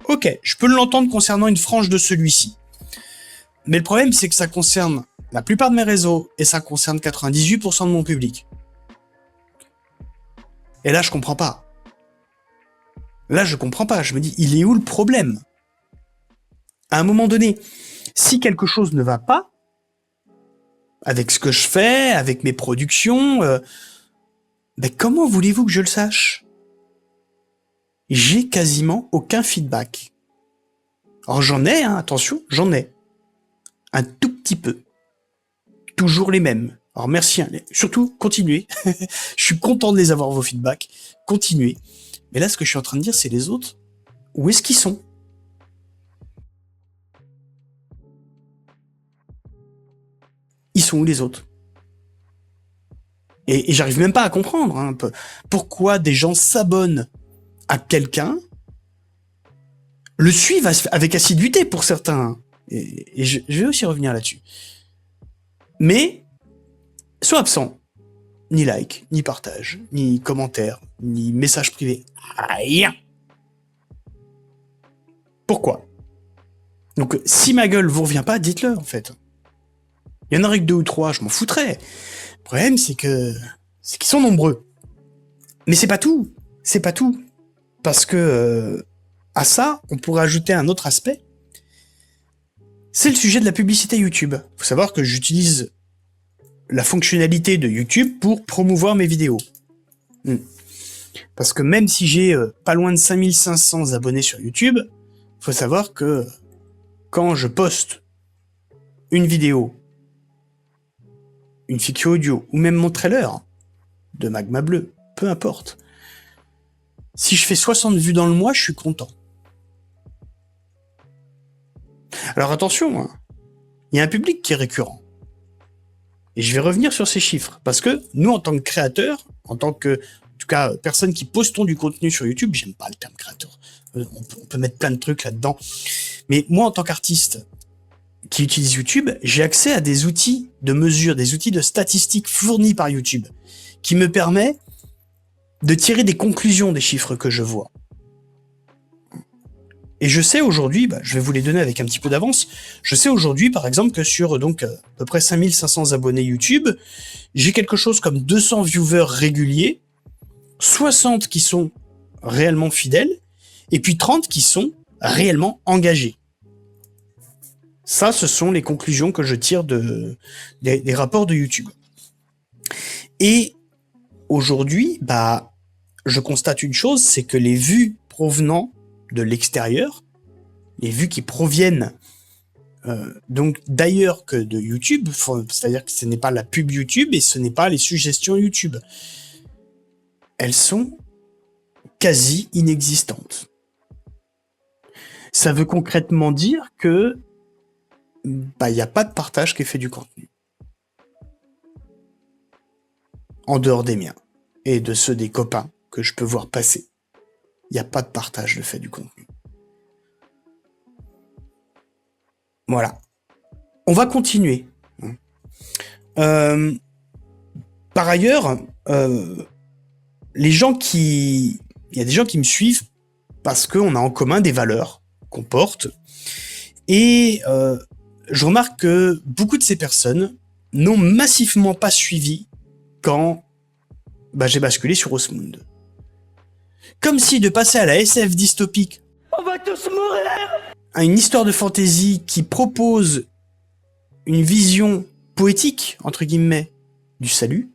Ok, je peux l'entendre concernant une frange de celui-ci. Mais le problème, c'est que ça concerne la plupart de mes réseaux et ça concerne 98% de mon public. Et là, je comprends pas. Je me dis, il est où le problème? À un moment donné, si quelque chose ne va pas, avec ce que je fais, avec mes productions... Ben comment voulez-vous que je le sache? J'ai quasiment aucun feedback. Alors j'en ai, hein, attention, j'en ai. Un tout petit peu. Toujours les mêmes. Alors merci, hein, surtout, continuez. Je suis content de les avoir, vos feedbacks. Continuez. Mais là, ce que je suis en train de dire, c'est les autres. Où est-ce qu'ils sont? Ils sont où les autres? Et j'arrive même pas à comprendre hein, pourquoi des gens s'abonnent à quelqu'un, le suivent avec assiduité pour certains, et je vais aussi revenir là-dessus, mais sont absents. Ni like, ni partage, ni commentaire, ni message privé. Rien. Pourquoi? Donc si ma gueule vous revient pas, dites-le en fait. Il y en aurait que 2 ou 3, je m'en foutrais. Le problème, c'est qu'ils sont nombreux. Mais c'est pas tout. C'est pas tout. Parce que à ça, on pourrait ajouter un autre aspect. C'est le sujet de la publicité YouTube. Faut savoir que j'utilise la fonctionnalité de YouTube pour promouvoir mes vidéos. Parce que même si j'ai pas loin de 5500 abonnés sur YouTube, faut savoir que quand je poste une vidéo, une fiction audio, ou même mon trailer de Magma Bleu, peu importe. Si je fais 60 vues dans le mois, je suis content. Alors attention, hein, il y a un public qui est récurrent. Et je vais revenir sur ces chiffres, parce que nous, en tant que créateurs, en tant que, en tout cas, personnes qui postons du contenu sur YouTube, j'aime pas le terme créateur. On peut mettre plein de trucs là-dedans. Mais moi, en tant qu'artiste qui utilise YouTube, j'ai accès à des outils de mesure, des outils de statistiques fournis par YouTube, qui me permet de tirer des conclusions des chiffres que je vois. Et je sais aujourd'hui, je vais vous les donner avec un petit peu d'avance, je sais aujourd'hui par exemple que sur donc à peu près 5500 abonnés YouTube, j'ai quelque chose comme 200 viewers réguliers, 60 qui sont réellement fidèles, et puis 30 qui sont réellement engagés. Ça, ce sont les conclusions que je tire des rapports de YouTube. Et aujourd'hui, je constate une chose, c'est que les vues provenant de l'extérieur, les vues qui proviennent donc d'ailleurs que de YouTube, c'est-à-dire que ce n'est pas la pub YouTube et ce n'est pas les suggestions YouTube, elles sont quasi inexistantes. Ça veut concrètement dire que il n'y a pas de partage qui est fait du contenu. En dehors des miens et de ceux des copains que je peux voir passer. Il n'y a pas de partage de fait du contenu. Voilà. On va continuer. Par ailleurs, il y a des gens qui me suivent parce qu'on a en commun des valeurs qu'on porte. Et je remarque que beaucoup de ces personnes n'ont massivement pas suivi quand j'ai basculé sur Osmond. Comme si de passer à la SF dystopique, On va tous mourir! à une histoire de fantasy qui propose une vision poétique, entre guillemets, du salut,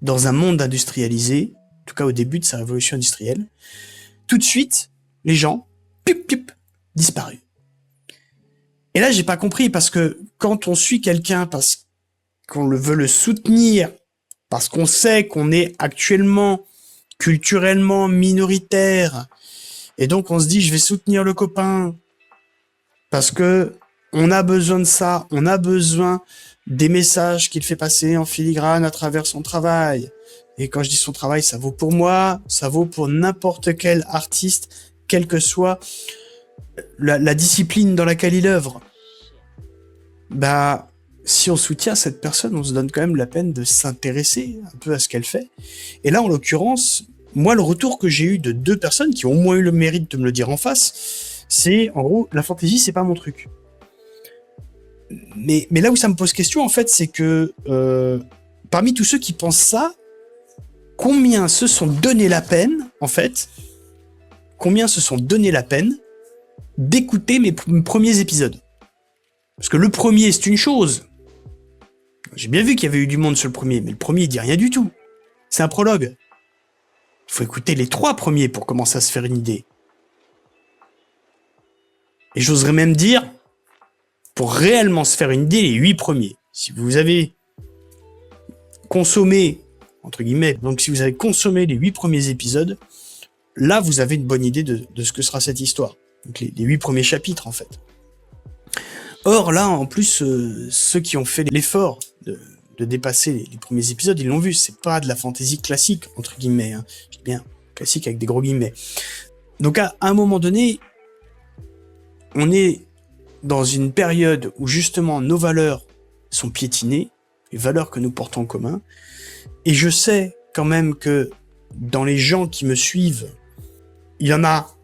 dans un monde industrialisé, en tout cas au début de sa révolution industrielle, tout de suite, les gens, disparus. Et là, j'ai pas compris, parce que quand on suit quelqu'un, parce qu'on veut le soutenir, parce qu'on sait qu'on est actuellement culturellement minoritaire, et donc on se dit, je vais soutenir le copain, parce que on a besoin de ça, on a besoin des messages qu'il fait passer en filigrane à travers son travail. Et quand je dis son travail, ça vaut pour moi, ça vaut pour n'importe quel artiste, quelle que soit la discipline dans laquelle il œuvre. Si on soutient cette personne, on se donne quand même la peine de s'intéresser un peu à ce qu'elle fait. Et là, en l'occurrence, moi, le retour que j'ai eu de 2 personnes qui ont au moins eu le mérite de me le dire en face, c'est, en gros, la fantaisie, c'est pas mon truc. Mais là où ça me pose question, en fait, c'est que parmi tous ceux qui pensent ça, combien se sont donné la peine, en fait, d'écouter mes premiers épisodes? Parce que le premier, c'est une chose. J'ai bien vu qu'il y avait eu du monde sur le premier, mais le premier, il dit rien du tout. C'est un prologue. Il faut écouter les 3 premiers pour commencer à se faire une idée. Et j'oserais même dire, pour réellement se faire une idée, les 8 premiers. Si vous avez consommé, entre guillemets, donc si vous avez consommé les 8 premiers épisodes, là, vous avez une bonne idée de ce que sera cette histoire. Donc les 8 premiers chapitres, en fait. Or, là, en plus, ceux qui ont fait l'effort de dépasser les premiers épisodes, ils l'ont vu. C'est pas de la fantasy classique, entre guillemets. Hein. Je dis bien classique avec des gros guillemets. Donc, à un moment donné, on est dans une période où, justement, nos valeurs sont piétinées, les valeurs que nous portons en commun. Et je sais quand même que dans les gens qui me suivent, il y en a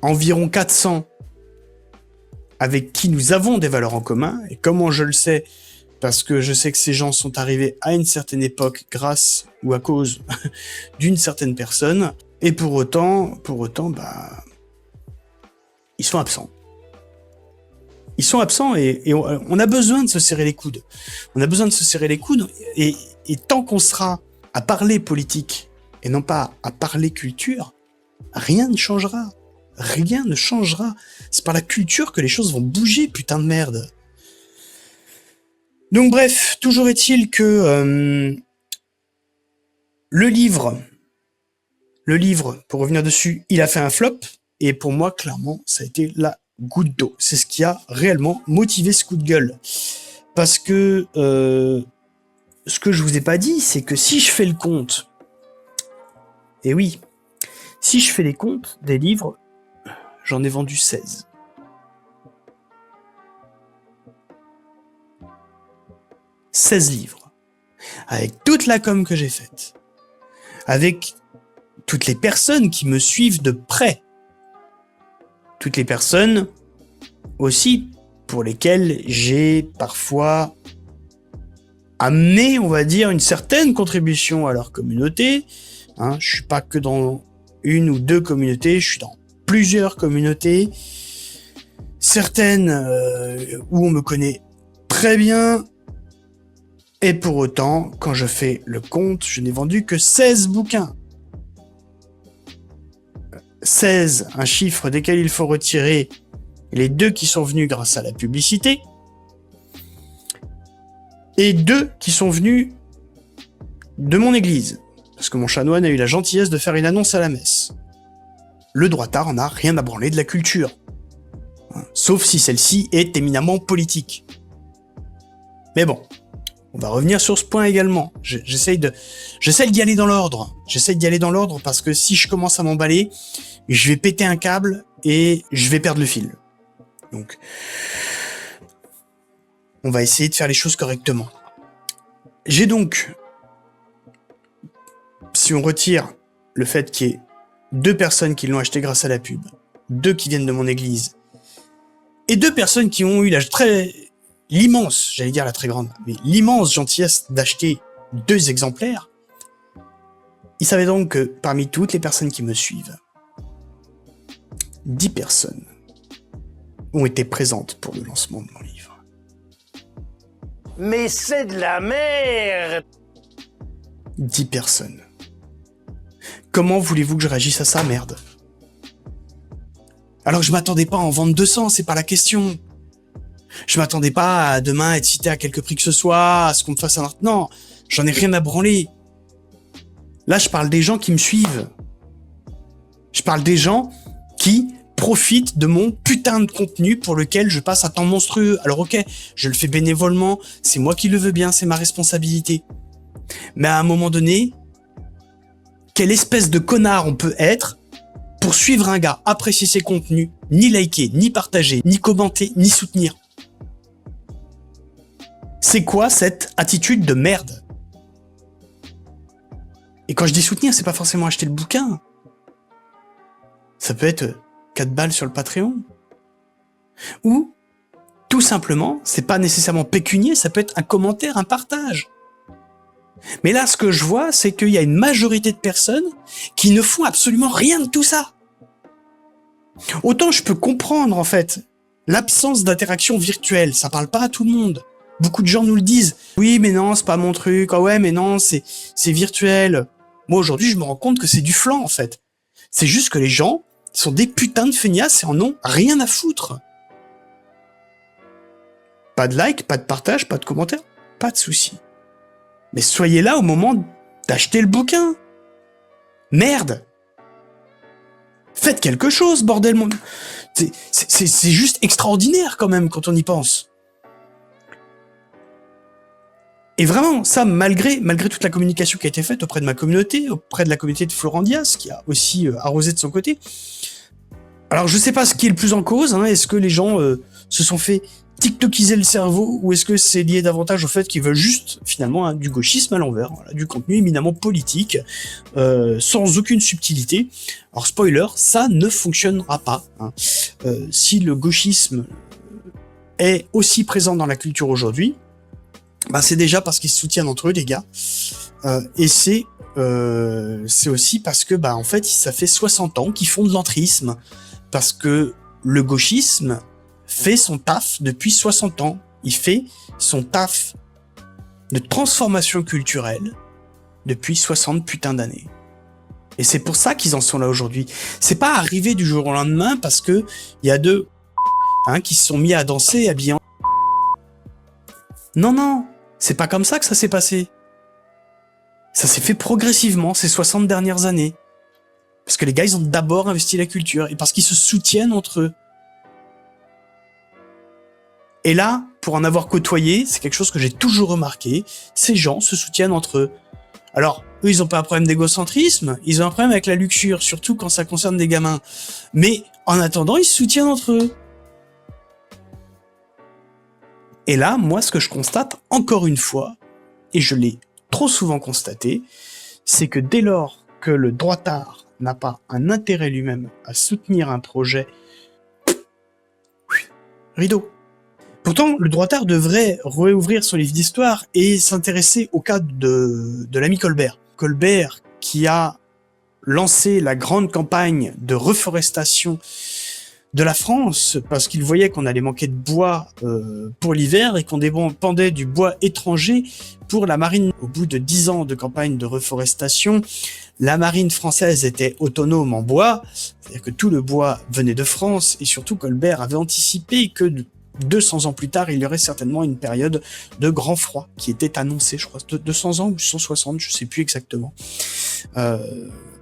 environ 400 avec qui nous avons des valeurs en commun. Et comment je le sais? Parce que je sais que ces gens sont arrivés à une certaine époque grâce ou à cause d'une certaine personne. Et pour autant, ils sont absents. Ils sont absents et on a besoin de se serrer les coudes. On a besoin de se serrer les coudes et tant qu'on sera à parler politique et non pas à parler culture, rien ne changera. Rien ne changera. C'est par la culture que les choses vont bouger, putain de merde. Donc bref, toujours est-il que le livre, pour revenir dessus, il a fait un flop. Et pour moi, clairement, ça a été la goutte d'eau. C'est ce qui a réellement motivé ce coup de gueule. Parce que ce que je vous ai pas dit, c'est que si je fais le compte, et oui, si je fais les comptes des livres, j'en ai vendu 16. « 16 livres. Avec toute la com que j'ai faite. Avec toutes les personnes qui me suivent de près. Toutes les personnes aussi pour lesquelles j'ai parfois amené, on va dire, une certaine contribution à leur communauté. Hein, je suis pas que dans une ou 2 communautés, je suis dans plusieurs communautés. Certaines où on me connaît très bien. Et pour autant, quand je fais le compte, je n'ai vendu que 16 bouquins. 16, un chiffre desquels il faut retirer les 2 qui sont venus grâce à la publicité, et 2 qui sont venus de mon église, parce que mon chanoine a eu la gentillesse de faire une annonce à la messe. Le droitard en a rien à branler de la culture, sauf si celle-ci est éminemment politique. Mais bon, on va revenir sur ce point également. J'essaie d'y aller dans l'ordre. J'essaie d'y aller dans l'ordre parce que si je commence à m'emballer, je vais péter un câble et je vais perdre le fil. Donc, on va essayer de faire les choses correctement. J'ai donc, si on retire le fait qu'il y ait 2 personnes qui l'ont acheté grâce à la pub, 2 qui viennent de mon église, et 2 personnes qui ont eu l'immense, j'allais dire la très grande, mais l'immense gentillesse d'acheter 2 exemplaires, il savait donc que parmi toutes les personnes qui me suivent, 10 personnes ont été présentes pour le lancement de mon livre. Mais c'est de la merde! 10 personnes. Comment voulez-vous que je réagisse à ça, merde? Alors je m'attendais pas à en vendre 200, c'est pas la question. Je m'attendais pas à demain être cité à quelque prix que ce soit, à ce qu'on me fasse un... Non, j'en ai rien à branler. Là, je parle des gens qui me suivent. Je parle des gens qui profitent de mon putain de contenu pour lequel je passe un temps monstrueux. Alors ok, je le fais bénévolement, c'est moi qui le veux bien, c'est ma responsabilité. Mais à un moment donné, quelle espèce de connard on peut être pour suivre un gars, apprécier ses contenus, ni liker, ni partager, ni commenter, ni soutenir? C'est quoi cette attitude de merde? Et quand je dis soutenir, c'est pas forcément acheter le bouquin. Ça peut être 4 balles sur le Patreon. Ou, tout simplement, c'est pas nécessairement pécunier, ça peut être un commentaire, un partage. Mais là, ce que je vois, c'est qu'il y a une majorité de personnes qui ne font absolument rien de tout ça. Autant je peux comprendre, en fait, l'absence d'interaction virtuelle, ça parle pas à tout le monde. Beaucoup de gens nous le disent. Oui, mais non, c'est pas mon truc. Ah ouais, mais non, c'est virtuel. Moi, aujourd'hui, je me rends compte que c'est du flan, en fait. C'est juste que les gens sont des putains de feignasses et en ont rien à foutre. Pas de like, pas de partage, pas de commentaire, pas de souci. Mais soyez là au moment d'acheter le bouquin. Merde! Faites quelque chose, bordel. C'est juste extraordinaire, quand même, quand on y pense. Et vraiment, ça, malgré toute la communication qui a été faite auprès de ma communauté, auprès de la communauté de Florent Dias, qui a aussi arrosé de son côté. Alors, je sais pas ce qui est le plus en cause, hein. Est-ce que les gens se sont fait tiktokiser le cerveau, ou est-ce que c'est lié davantage au fait qu'ils veulent juste, finalement, du gauchisme à l'envers, voilà, du contenu éminemment politique, sans aucune subtilité. Alors, spoiler, ça ne fonctionnera pas, hein. Si le gauchisme est aussi présent dans la culture aujourd'hui, bah c'est déjà parce qu'ils se soutiennent entre eux, les gars. Et c'est aussi parce que, bah, en fait, ça fait 60 ans qu'ils font de l'entrisme. Parce que le gauchisme fait son taf depuis 60 ans. Il fait son taf de transformation culturelle depuis 60 putains d'années. Et c'est pour ça qu'ils en sont là aujourd'hui. C'est pas arrivé du jour au lendemain parce que il y a 2 qui se sont mis à danser habillés en... Non, c'est pas comme ça que ça s'est passé. Ça s'est fait progressivement ces 60 dernières années. Parce que les gars, ils ont d'abord investi la culture et parce qu'ils se soutiennent entre eux. Et là, pour en avoir côtoyé, c'est quelque chose que j'ai toujours remarqué, ces gens se soutiennent entre eux. Alors, eux, ils ont pas un problème d'égocentrisme, ils ont un problème avec la luxure, surtout quand ça concerne des gamins. Mais en attendant, ils se soutiennent entre eux. Et là, moi, ce que je constate, encore une fois, et je l'ai trop souvent constaté, c'est que dès lors que le droitard n'a pas un intérêt lui-même à soutenir un projet, rideau. Pourtant, le droitard devrait réouvrir son livre d'histoire et s'intéresser au cas de l'ami Colbert. Colbert qui a lancé la grande campagne de reforestation de la France parce qu'il voyait qu'on allait manquer de bois pour l'hiver et qu'on dépendait du bois étranger pour la marine. Au bout de 10 ans de campagne de reforestation, La marine française était autonome en bois, c'est-à-dire que tout le bois venait de France, et surtout Colbert avait anticipé que 200 ans plus tard, il y aurait certainement une période de grand froid qui était annoncée, je crois, 200 ans ou 160, je sais plus exactement.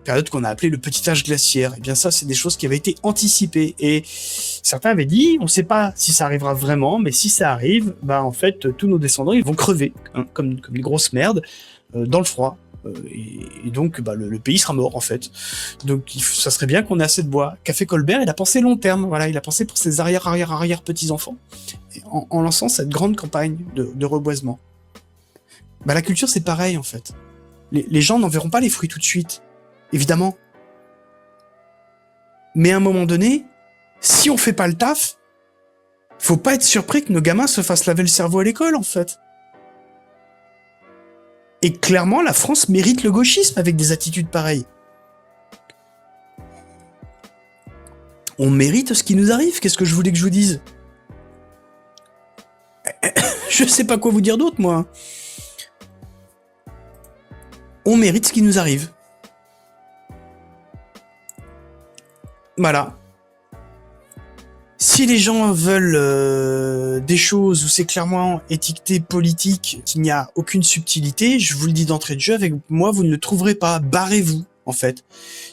Période qu'on a appelée le petit âge glaciaire. Et bien ça, c'est des choses qui avaient été anticipées. Et certains avaient dit, on ne sait pas si ça arrivera vraiment, mais si ça arrive, bah en fait, tous nos descendants, ils vont crever, hein, comme des grosses merdes, dans le froid. Et donc, bah, le pays sera mort, en fait. Donc, ça serait bien qu'on ait assez de bois. Qu'a fait Colbert? Il a pensé long terme. Voilà, il a pensé pour ses arrière petits-enfants. En lançant cette grande campagne de reboisement. Bah, la culture, c'est pareil, en fait. Les gens n'en verront pas les fruits tout de suite. Évidemment. Mais à un moment donné, si on fait pas le taf, faut pas être surpris que nos gamins se fassent laver le cerveau à l'école, en fait. Et clairement, la France mérite le gauchisme avec des attitudes pareilles. On mérite ce qui nous arrive, qu'est-ce que je voulais que je vous dise? Je sais pas quoi vous dire d'autre, moi. On mérite ce qui nous arrive. Voilà. Si les gens veulent des choses où c'est clairement étiqueté politique, qu'il n'y a aucune subtilité, je vous le dis d'entrée de jeu, avec moi, vous ne le trouverez pas. Barrez-vous, en fait.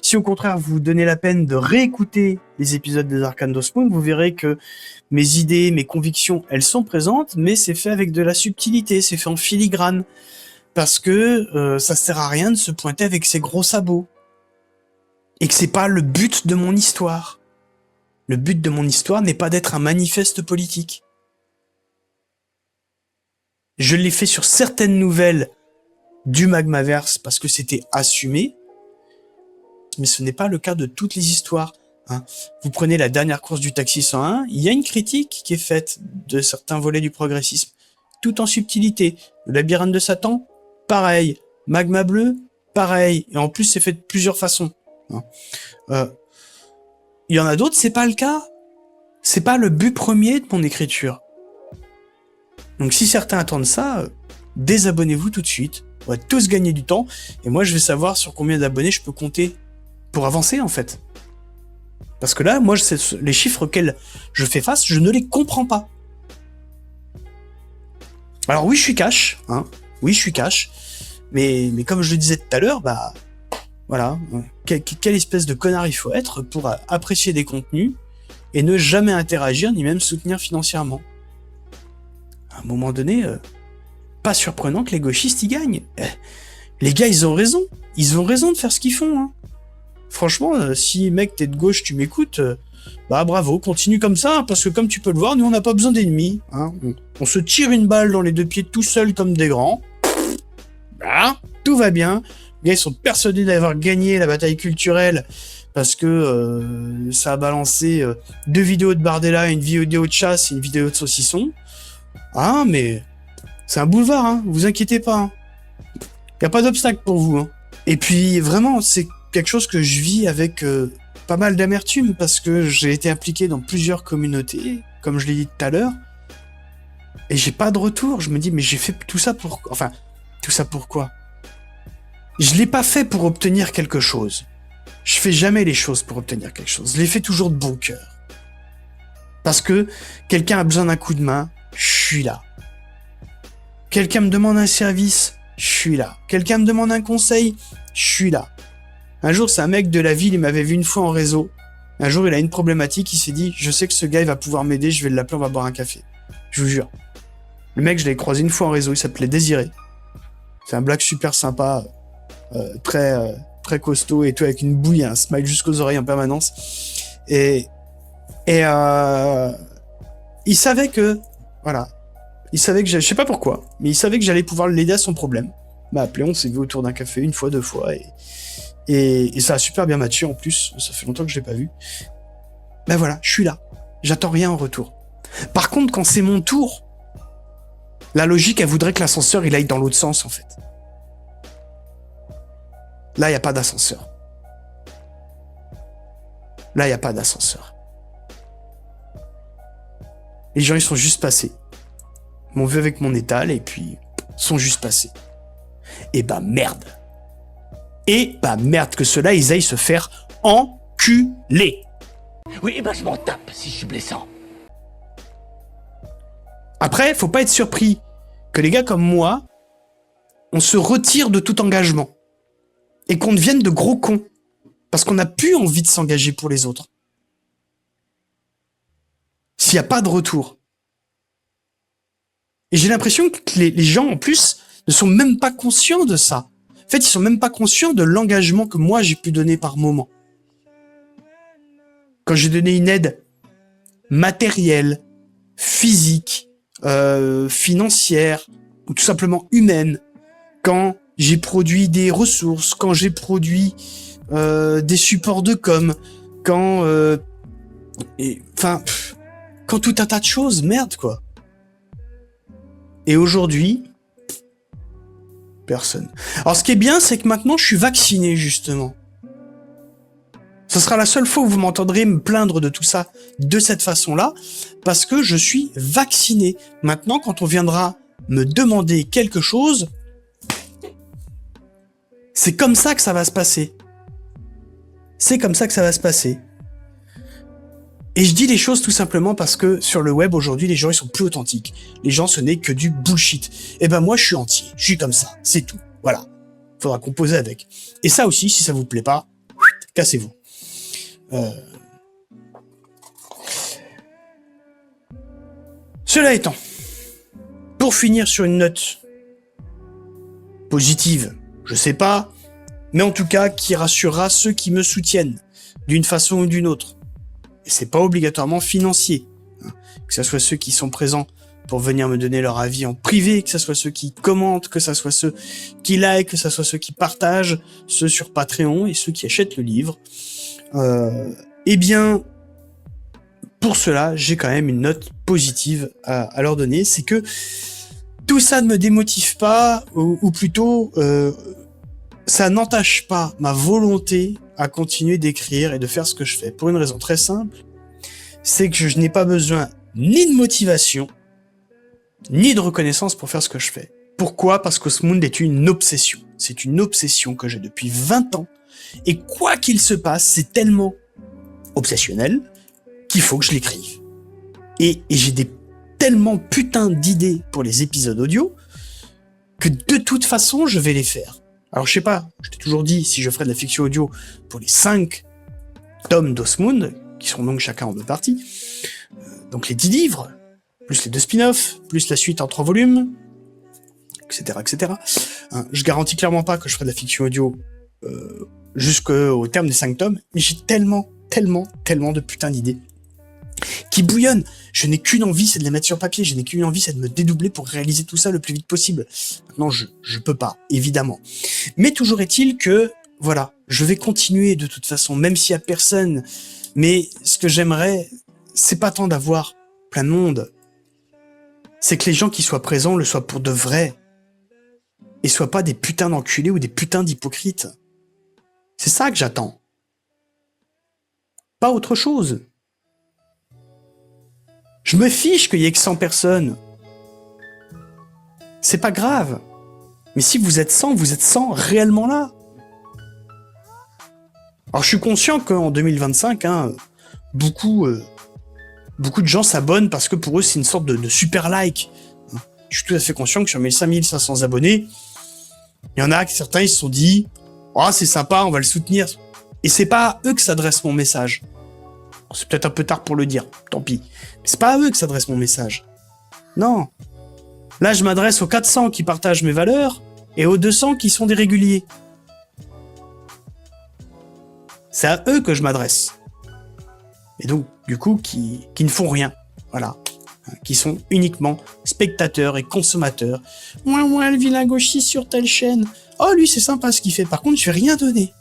Si au contraire, vous vous donnez la peine de réécouter les épisodes des Arcanes d'Osmoon, vous verrez que mes idées, mes convictions, elles sont présentes, mais c'est fait avec de la subtilité, c'est fait en filigrane. Parce que ça sert à rien de se pointer avec ses gros sabots. Et que c'est pas le but de mon histoire. Le but de mon histoire n'est pas d'être un manifeste politique. Je l'ai fait sur certaines nouvelles du Magmaverse parce que c'était assumé, mais ce n'est pas le cas de toutes les histoires. Hein. Vous prenez la dernière course du Taxi 101, il y a une critique qui est faite de certains volets du progressisme, tout en subtilité. Le labyrinthe de Satan, pareil. Magma bleu, pareil. Et en plus, c'est fait de plusieurs façons. Il y en a d'autres, c'est pas le cas. C'est pas le but premier de mon écriture. Donc si certains attendent ça, désabonnez-vous tout de suite. On va tous gagner du temps. Et moi, je vais savoir sur combien d'abonnés je peux compter pour avancer, en fait. Parce que là, moi, les chiffres auxquels je fais face, je ne les comprends pas. Alors oui, je suis cash. Hein. Oui, je suis cash. Mais comme je le disais tout à l'heure, bah... Voilà, quelle espèce de connard il faut être pour apprécier des contenus et ne jamais interagir ni même soutenir financièrement. À un moment donné, pas surprenant que les gauchistes y gagnent. Les gars, ils ont raison de faire ce qu'ils font. Hein. Franchement, si mec t'es de gauche, tu m'écoutes, bah bravo, continue comme ça, parce que comme tu peux le voir, nous on n'a pas besoin d'ennemis. Hein. On se tire une balle dans les deux pieds tout seul comme des grands. Bah, tout va bien. Les gars, ils sont persuadés d'avoir gagné la bataille culturelle parce que ça a balancé 2 vidéos de Bardella, une vidéo de chasse et une vidéo de saucisson. Ah, mais c'est un boulevard, hein, vous inquiétez pas. Hein. Y a pas d'obstacle pour vous. Hein. Et puis, vraiment, c'est quelque chose que je vis avec pas mal d'amertume parce que j'ai été impliqué dans plusieurs communautés, comme je l'ai dit tout à l'heure, et j'ai pas de retour. Je me dis, mais j'ai fait tout ça pour... Enfin, tout ça pourquoi ? Je l'ai pas fait pour obtenir quelque chose. Je fais jamais les choses pour obtenir quelque chose. Je les fais toujours de bon cœur. Parce que quelqu'un a besoin d'un coup de main, je suis là. Quelqu'un me demande un service, je suis là. Quelqu'un me demande un conseil, je suis là. Un jour, c'est un mec de la ville, il m'avait vu une fois en réseau. Un jour, il a une problématique, il s'est dit, je sais que ce gars, il va pouvoir m'aider, je vais l'appeler, on va boire un café. Je vous jure. Le mec, je l'ai croisé une fois en réseau, il s'appelait Désiré. C'est un black super sympa. Très costaud et tout, avec une bouille, un smile jusqu'aux oreilles en permanence. Et il savait que, voilà, il savait que je sais pas pourquoi, mais il savait que j'allais pouvoir l'aider à son problème. Il m'a appelé, on s'est vu autour d'un café une fois, 2 fois, et ça a super bien matché en plus. Ça fait longtemps que je l'ai pas vu. Ben voilà, je suis là. J'attends rien en retour. Par contre, quand c'est mon tour, la logique, elle voudrait que l'ascenseur, il aille dans l'autre sens, en fait. Là, il n'y a pas d'ascenseur. Là, il n'y a pas d'ascenseur. Les gens, ils sont juste passés. M'ont vu avec mon étal et puis sont juste passés. Et bah merde. Et bah merde que ceux-là, ils aillent se faire enculer. Oui, bah je m'en tape si je suis blessant. Après, faut pas être surpris que les gars comme moi, on se retire de tout engagement. Et qu'on devienne de gros cons. Parce qu'on n'a plus envie de s'engager pour les autres. S'il n'y a pas de retour. Et j'ai l'impression que les gens, en plus, ne sont même pas conscients de ça. En fait, ils sont même pas conscients de l'engagement que moi, j'ai pu donner par moment. Quand j'ai donné une aide matérielle, physique, financière, ou tout simplement humaine, quand j'ai produit des ressources, quand j'ai produit des supports de com, quand quand tout un tas de choses, merde quoi. Et aujourd'hui, personne. Alors ce qui est bien, c'est que maintenant je suis vacciné justement. Ce sera la seule fois où vous m'entendrez me plaindre de tout ça de cette façon-là, parce que je suis vacciné. Maintenant, quand on viendra me demander quelque chose, c'est comme ça que ça va se passer. C'est comme ça que ça va se passer. Et je dis les choses tout simplement parce que sur le web aujourd'hui, les gens ils sont plus authentiques. Les gens, ce n'est que du bullshit. Et ben moi, je suis entier. Je suis comme ça. C'est tout. Voilà. Faudra composer avec. Et ça aussi, si ça vous plaît pas, cassez-vous. Cela étant, pour finir sur une note positive, je sais pas, mais en tout cas qui rassurera ceux qui me soutiennent d'une façon ou d'une autre. Et c'est pas obligatoirement financier, hein. Que ce soit ceux qui sont présents pour venir me donner leur avis en privé, que ce soit ceux qui commentent, que ce soit ceux qui like, que ce soit ceux qui partagent, ceux sur Patreon et ceux qui achètent le livre. Eh bien, pour cela, j'ai quand même une note positive à leur donner, c'est que tout ça ne me démotive pas, ou plutôt, ça n'entache pas ma volonté à continuer d'écrire et de faire ce que je fais. Pour une raison très simple, c'est que je n'ai pas besoin ni de motivation, ni de reconnaissance pour faire ce que je fais. Pourquoi ? Parce qu'Osmund est une obsession. C'est une obsession que j'ai depuis 20 ans. Et quoi qu'il se passe, c'est tellement obsessionnel qu'il faut que je l'écrive. Et j'ai tellement putain d'idées pour les épisodes audio que de toute façon, je vais les faire. Alors je sais pas, je t'ai toujours dit, si je ferais de la fiction audio pour les 5 tomes d'Osmund, qui seront donc chacun en 2 parties, donc les 10 livres, plus les 2 spin-offs, plus la suite en 3 volumes, etc., etc. Je garantis clairement pas que je ferai de la fiction audio jusqu'au terme des 5 tomes, mais j'ai tellement de putain d'idées qui bouillonnent. Je n'ai qu'une envie, c'est de les mettre sur papier. Je n'ai qu'une envie, c'est de me dédoubler pour réaliser tout ça le plus vite possible. Maintenant, je peux pas, évidemment. Mais toujours est-il que, voilà, je vais continuer de toute façon, même s'il y a personne. Mais ce que j'aimerais, c'est pas tant d'avoir plein de monde. C'est que les gens qui soient présents le soient pour de vrai. Et soient pas des putains d'enculés ou des putains d'hypocrites. C'est ça que j'attends. Pas autre chose. Je me fiche qu'il y ait que 100 personnes. C'est pas grave. Mais si vous êtes 100, vous êtes 100 réellement là. Alors je suis conscient qu'en 2025, beaucoup de gens s'abonnent parce que pour eux c'est une sorte de super like. Je suis tout à fait conscient que sur mes 5500 abonnés, il y en a que certains ils se sont dit « Oh c'est sympa, on va le soutenir ». Et c'est pas à eux que s'adresse mon message. C'est peut-être un peu tard pour le dire, tant pis. Mais c'est pas à eux que s'adresse mon message. Non. Là, je m'adresse aux 400 qui partagent mes valeurs et aux 200 qui sont des réguliers. C'est à eux que je m'adresse. Et donc, du coup, qui ne font rien. Voilà. Qui sont uniquement spectateurs et consommateurs. Moi, le vilain gauchiste sur telle chaîne. Oh, lui, c'est sympa ce qu'il fait. Par contre, je vais rien donner.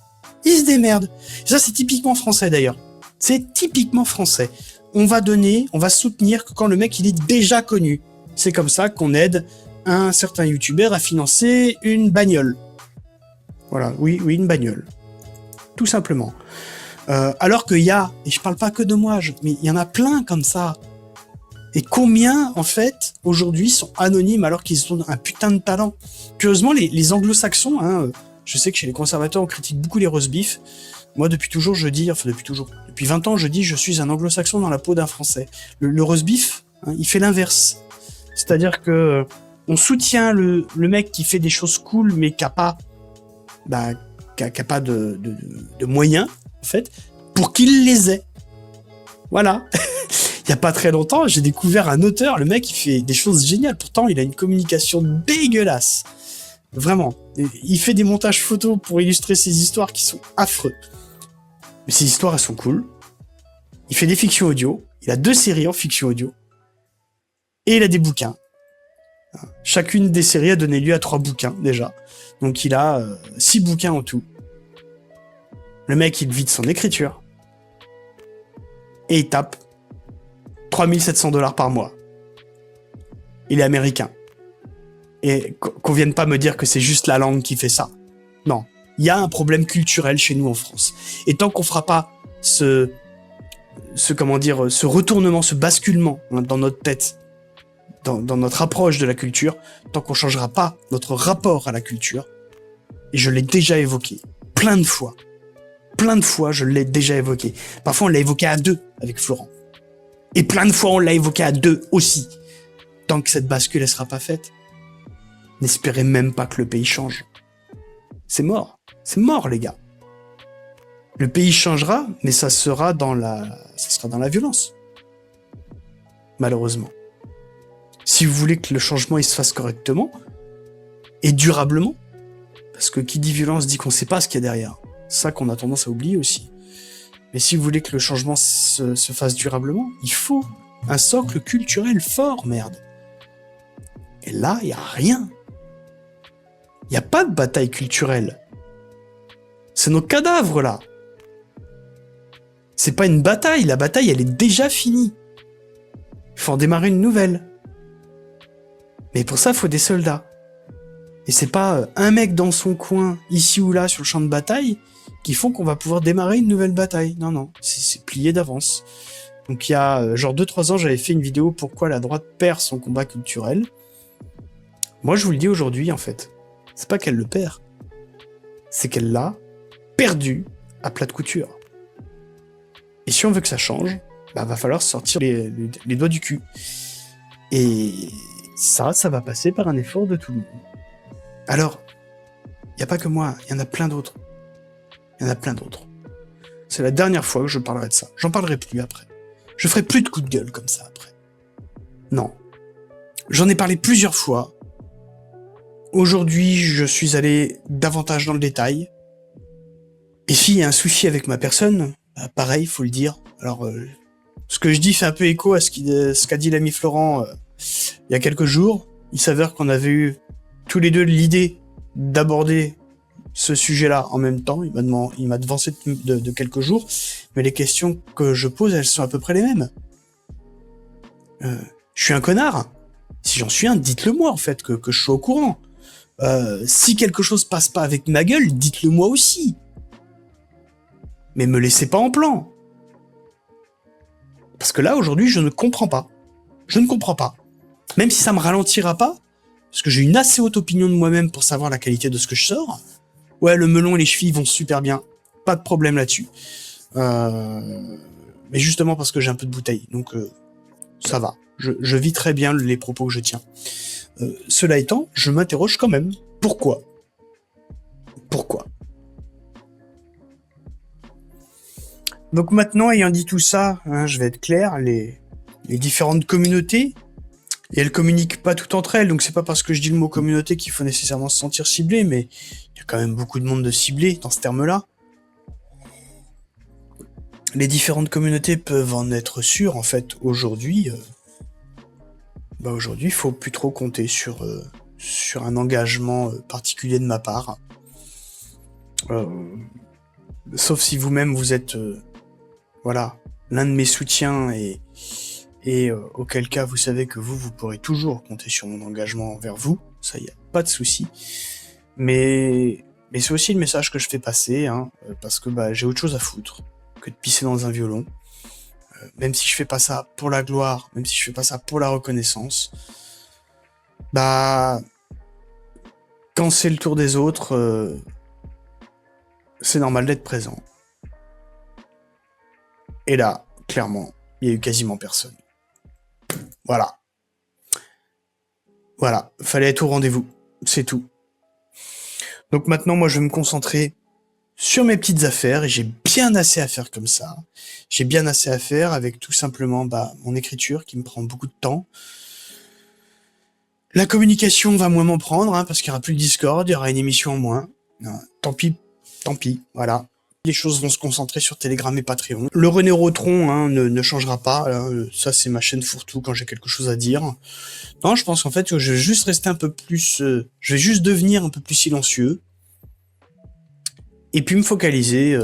Il se démerde. Ça, c'est typiquement français, d'ailleurs. C'est typiquement français. On va donner, on va soutenir que quand le mec il est déjà connu. C'est comme ça qu'on aide un certain youtubeur à financer une bagnole. Voilà, oui, une bagnole. Tout simplement. Alors qu'il y a, et je parle pas que de moi, mais il y en a plein comme ça. Et combien, en fait, aujourd'hui sont anonymes alors qu'ils ont un putain de talent. Curieusement, les anglo-saxons, Je sais que chez les conservateurs, on critique beaucoup les roast beef. Moi, depuis toujours, je dis, enfin depuis toujours, depuis 20 ans, je dis, je suis un anglo-saxon dans la peau d'un français. Le roast beef, hein, il fait l'inverse. C'est-à-dire que on soutient le mec qui fait des choses cool, mais qui a pas, qui a pas de moyens, en fait, pour qu'il les ait. Voilà. Il y a pas très longtemps, j'ai découvert un auteur, le mec, il fait des choses géniales. Pourtant, il a une communication dégueulasse. Vraiment. Il fait des montages photos pour illustrer ses histoires qui sont affreux. Mais ces histoires, elles sont cool. Il fait des fictions audio. Il a 2 séries en fiction audio. Et il a des bouquins. Chacune des séries a donné lieu à 3 bouquins, déjà. Donc il a 6 bouquins en tout. Le mec, il vide son écriture. Et il tape 3700$ par mois. Il est américain. Et qu'on vienne pas me dire que c'est juste la langue qui fait ça. Non. Il y a un problème culturel chez nous en France. Et tant qu'on fera pas ce retournement, ce basculement dans notre tête, dans notre approche de la culture, tant qu'on changera pas notre rapport à la culture, et je l'ai déjà évoqué plein de fois, je l'ai déjà évoqué. Parfois, on l'a évoqué à 2 avec Florent. Et plein de fois, on l'a évoqué à 2 aussi. Tant que cette bascule, elle sera pas faite, n'espérez même pas que le pays change. C'est mort. C'est mort, les gars. Le pays changera, mais ça sera dans la violence. Malheureusement. Si vous voulez que le changement il se fasse correctement et durablement, parce que qui dit violence dit qu'on sait pas ce qu'il y a derrière. C'est ça qu'on a tendance à oublier aussi. Mais si vous voulez que le changement se fasse durablement, il faut un socle culturel fort, merde. Et là, il y a rien. Il n'y a pas de bataille culturelle. C'est nos cadavres, là. C'est pas une bataille. La bataille, elle est déjà finie. Il faut en démarrer une nouvelle. Mais pour ça, il faut des soldats. Et c'est pas un mec dans son coin, ici ou là, sur le champ de bataille, qui font qu'on va pouvoir démarrer une nouvelle bataille. Non, non. C'est plié d'avance. Donc il y a genre 2-3 ans, j'avais fait une vidéo pourquoi la droite perd son combat culturel. Moi, je vous le dis aujourd'hui, en fait. C'est pas qu'elle le perd. C'est qu'elle l'a perdu à plat de couture. Et si on veut que ça change, va falloir sortir les doigts du cul. Et ça va passer par un effort de tout le monde. Alors, il n'y a pas que moi, il y en a plein d'autres. C'est la dernière fois que je parlerai de ça. J'en parlerai plus après. Je ferai plus de coups de gueule comme ça après. Non. J'en ai parlé plusieurs fois. Aujourd'hui, je suis allé davantage dans le détail. Et s'il y a un souci avec ma personne, pareil, faut le dire. Alors, ce que je dis fait un peu écho à ce qu'a dit l'ami Florent il y a quelques jours. Il s'avère qu'on avait eu tous les deux l'idée d'aborder ce sujet-là en même temps. Il m'a devancé de quelques jours. Mais les questions que je pose, elles sont à peu près les mêmes. Je suis un connard. Si j'en suis un, dites-le moi, en fait, que je sois au courant. Si quelque chose passe pas avec ma gueule, dites-le moi aussi. Mais me laissez pas en plan. Parce que là, aujourd'hui, je ne comprends pas. Je ne comprends pas. Même si ça me ralentira pas, parce que j'ai une assez haute opinion de moi-même pour savoir la qualité de ce que je sors. Ouais, le melon et les chevilles vont super bien. Pas de problème là-dessus. Mais justement parce que j'ai un peu de bouteille. Donc, ça va. Je vis très bien les propos que je tiens. Cela étant, je m'interroge quand même. Pourquoi ? Donc maintenant, ayant dit tout ça, je vais être clair, les différentes communautés, et elles communiquent pas toutes entre elles, donc c'est pas parce que je dis le mot communauté qu'il faut nécessairement se sentir ciblé, mais il y a quand même beaucoup de monde de ciblé dans ce terme-là. Les différentes communautés peuvent en être sûres, en fait, aujourd'hui, il faut plus trop compter sur un engagement particulier de ma part. Sauf si vous-même vous êtes l'un de mes soutiens et auquel cas vous savez que vous pourrez toujours compter sur mon engagement envers vous, ça y a pas de souci. Mais c'est aussi le message que je fais passer, parce que j'ai autre chose à foutre que de pisser dans un violon. Même si je fais pas ça pour la gloire, même si je fais pas ça pour la reconnaissance, quand c'est le tour des autres, c'est normal d'être présent. Et là, clairement, il y a eu quasiment personne. Voilà. Voilà, fallait être au rendez-vous, c'est tout. Donc maintenant, moi, je vais me concentrer sur mes petites affaires, et j'ai bien assez à faire comme ça. J'ai bien assez à faire avec tout simplement mon écriture qui me prend beaucoup de temps. La communication va moins m'en prendre, parce qu'il n'y aura plus de Discord, il y aura une émission en moins. Tant pis, voilà. Les choses vont se concentrer sur Telegram et Patreon. Le René Rotron ne changera pas. Ça, c'est ma chaîne fourre-tout quand j'ai quelque chose à dire. Non, je pense qu'en fait, je vais juste rester un peu plus... je vais juste devenir un peu plus silencieux. Et puis me focaliser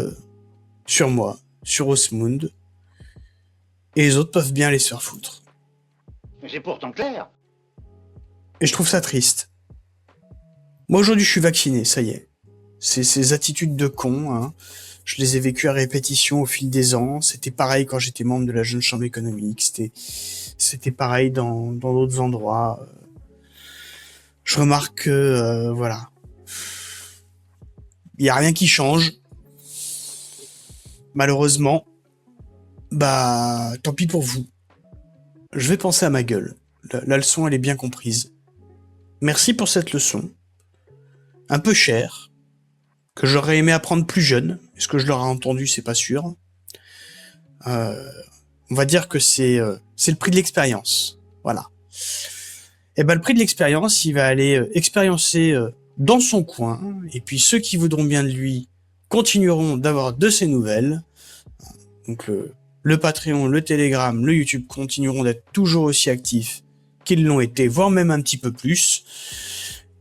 sur moi, sur Osmund. Et les autres peuvent bien aller se faire foutre. Mais c'est pourtant clair. Et je trouve ça triste. Moi, aujourd'hui, je suis vacciné, ça y est. Ces attitudes de con, je les ai vécues à répétition au fil des ans. C'était pareil quand j'étais membre de la Jeune Chambre économique. C'était pareil dans d'autres endroits. Je remarque que, voilà. Il n'y a rien qui change. Malheureusement, tant pis pour vous. Je vais penser à ma gueule. La leçon, elle est bien comprise. Merci pour cette leçon. Un peu chère. Que j'aurais aimé apprendre plus jeune. Est-ce que je l'aurais entendu, c'est pas sûr. On va dire que c'est le prix de l'expérience. Voilà. Et le prix de l'expérience, il va aller expériencer dans son coin. Et puis ceux qui voudront bien de lui continueront d'avoir de ses nouvelles. Donc le Patreon, le Telegram, le YouTube continueront d'être toujours aussi actifs qu'ils l'ont été, voire même un petit peu plus.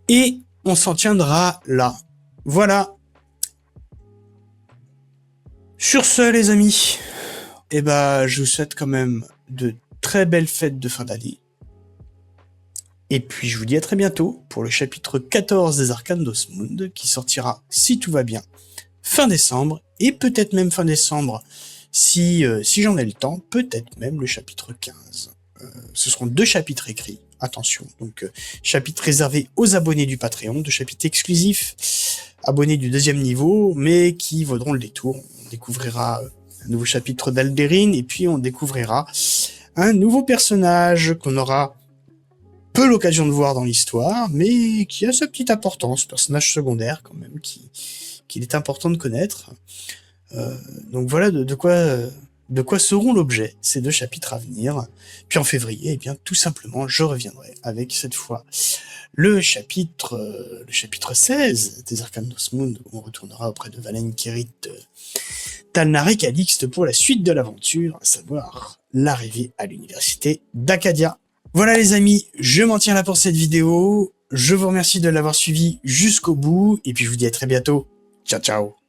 Et on s'en tiendra là. Voilà. Sur ce, les amis, je vous souhaite quand même de très belles fêtes de fin d'année. Et puis je vous dis à très bientôt pour le chapitre 14 des Arcanes d'Osmund, qui sortira, si tout va bien, fin décembre, et peut-être même fin décembre, si j'en ai le temps, peut-être même le chapitre 15. Ce seront 2 chapitres écrits, attention, donc chapitre réservé aux abonnés du Patreon, 2 chapitres exclusifs, abonnés du 2e niveau, mais qui vaudront le détour. On découvrira un nouveau chapitre d'Alderine, et puis on découvrira un nouveau personnage qu'on aura peu l'occasion de voir dans l'histoire, mais qui a sa petite importance, personnage secondaire quand même, qu'il est important de connaître. Donc voilà de quoi seront l'objet ces 2 chapitres à venir. Puis en février, tout simplement, je reviendrai avec cette fois le chapitre 16 des Arcanes d'Osmund, où on retournera auprès de Valen Kerit, Talnar et Calixte pour la suite de l'aventure, à savoir l'arrivée à l'université d'Acadia. Voilà les amis, je m'en tiens là pour cette vidéo. Je vous remercie de l'avoir suivi jusqu'au bout, et puis je vous dis à très bientôt. Ciao ciao.